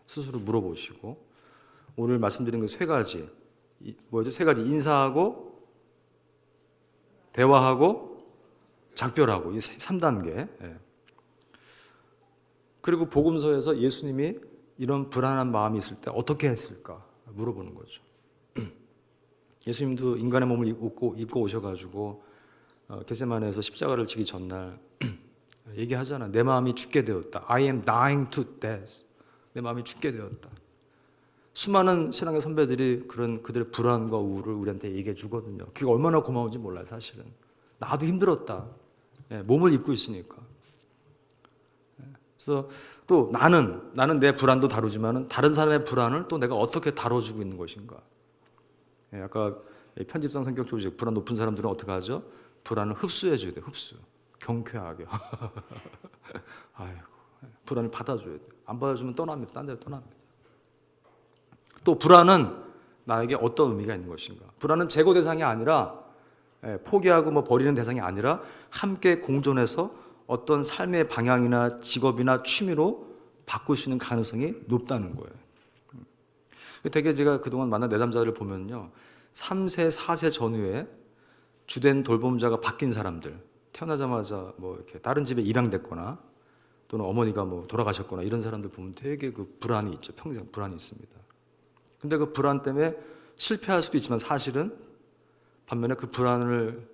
A: 스스로 물어보시고, 오늘 말씀드린 그 세 가지, 뭐죠? 세 가지, 인사하고 대화하고 작별하고, 이 3단계. 그리고 복음서에서 예수님이 이런 불안한 마음이 있을 때 어떻게 했을까 물어보는 거죠. 예수님도 인간의 몸을 입고 오셔가지고 겟세마네에서 십자가를 지기 전날 얘기하잖아. 내 마음이 죽게 되었다. I am dying to death. 내 마음이 죽게 되었다. 수많은 신앙의 선배들이 그런 그들의 불안과 우울을 우리한테 얘기해 주거든요. 그게 얼마나 고마운지 몰라요, 사실은. 나도 힘들었다. 몸을 입고 있으니까. 그래서 또 나는 내 불안도 다루지만은 다른 사람의 불안을 또 내가 어떻게 다뤄주고 있는 것인가. 아까 편집상 성격 조직, 불안 높은 사람들은 어떻게 하죠? 불안을 흡수해 줘야 돼. 흡수. 경쾌하게. 아이고, 불안을 받아줘야 돼. 안 받아주면 떠납니다. 딴 데로 떠납니다. 또 불안은 나에게 어떤 의미가 있는 것인가. 불안은 재고 대상이 아니라, 포기하고 뭐 버리는 대상이 아니라 함께 공존해서 어떤 삶의 방향이나 직업이나 취미로 바꿀 수 있는 가능성이 높다는 거예요. 되게 제가 그동안 만난 내담자들을 보면요, 3세, 4세 전후에 주된 돌봄자가 바뀐 사람들, 태어나자마자 뭐 이렇게 다른 집에 입양됐거나 또는 어머니가 뭐 돌아가셨거나 이런 사람들 보면 되게 그 불안이 있죠. 평생 불안이 있습니다. 근데 그 불안 때문에 실패할 수도 있지만 사실은 반면에 그 불안을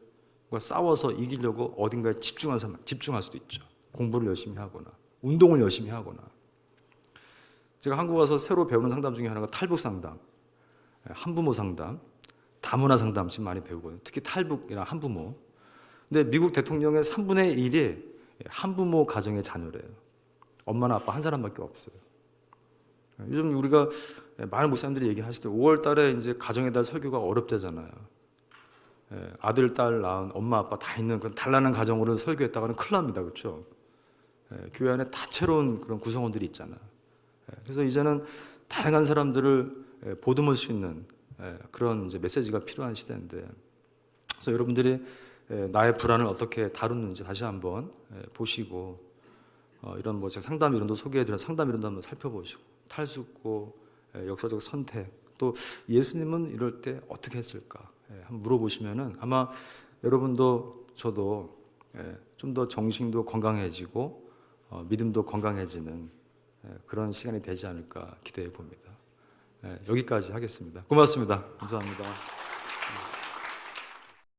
A: 싸워서 이기려고 어딘가에 집중할 수도 있죠. 공부를 열심히 하거나 운동을 열심히 하거나. 제가 한국 와서 새로 배우는 상담 중에 하나가 탈북 상담, 한부모 상담, 다문화 상담 지금 많이 배우거든요. 특히 탈북이나 한부모. 근데 미국 대통령의 3분의 1이 한부모 가정의 자녀래요. 엄마나 아빠 한 사람밖에 없어요. 요즘 우리가 많은 목사님들이 얘기하실 때 5월 달에 이제 가정의 달 설교가 어렵대잖아요. 아들, 딸 낳은 엄마, 아빠 다 있는 그런 단란한 가정으로 설교했다가는 큰일 납니다. 그렇죠? 교회 안에 다채로운 그런 구성원들이 있잖아요. 그래서 이제는 다양한 사람들을 보듬을 수 있는 그런 이제 메시지가 필요한 시대인데, 그래서 여러분들이 나의 불안을 어떻게 다루는지 다시 한번 보시고, 이런 뭐 제가 상담 이론도 소개해드린 상담 이론도 한번 살펴보시고, 탈수고 역사적 선택, 또 예수님은 이럴 때 어떻게 했을까 한번 물어보시면은 아마 여러분도 저도 좀 더 정신도 건강해지고 믿음도 건강해지는 그런 시간이 되지 않을까 기대해 봅니다. 여기까지 하겠습니다. 고맙습니다. 감사합니다.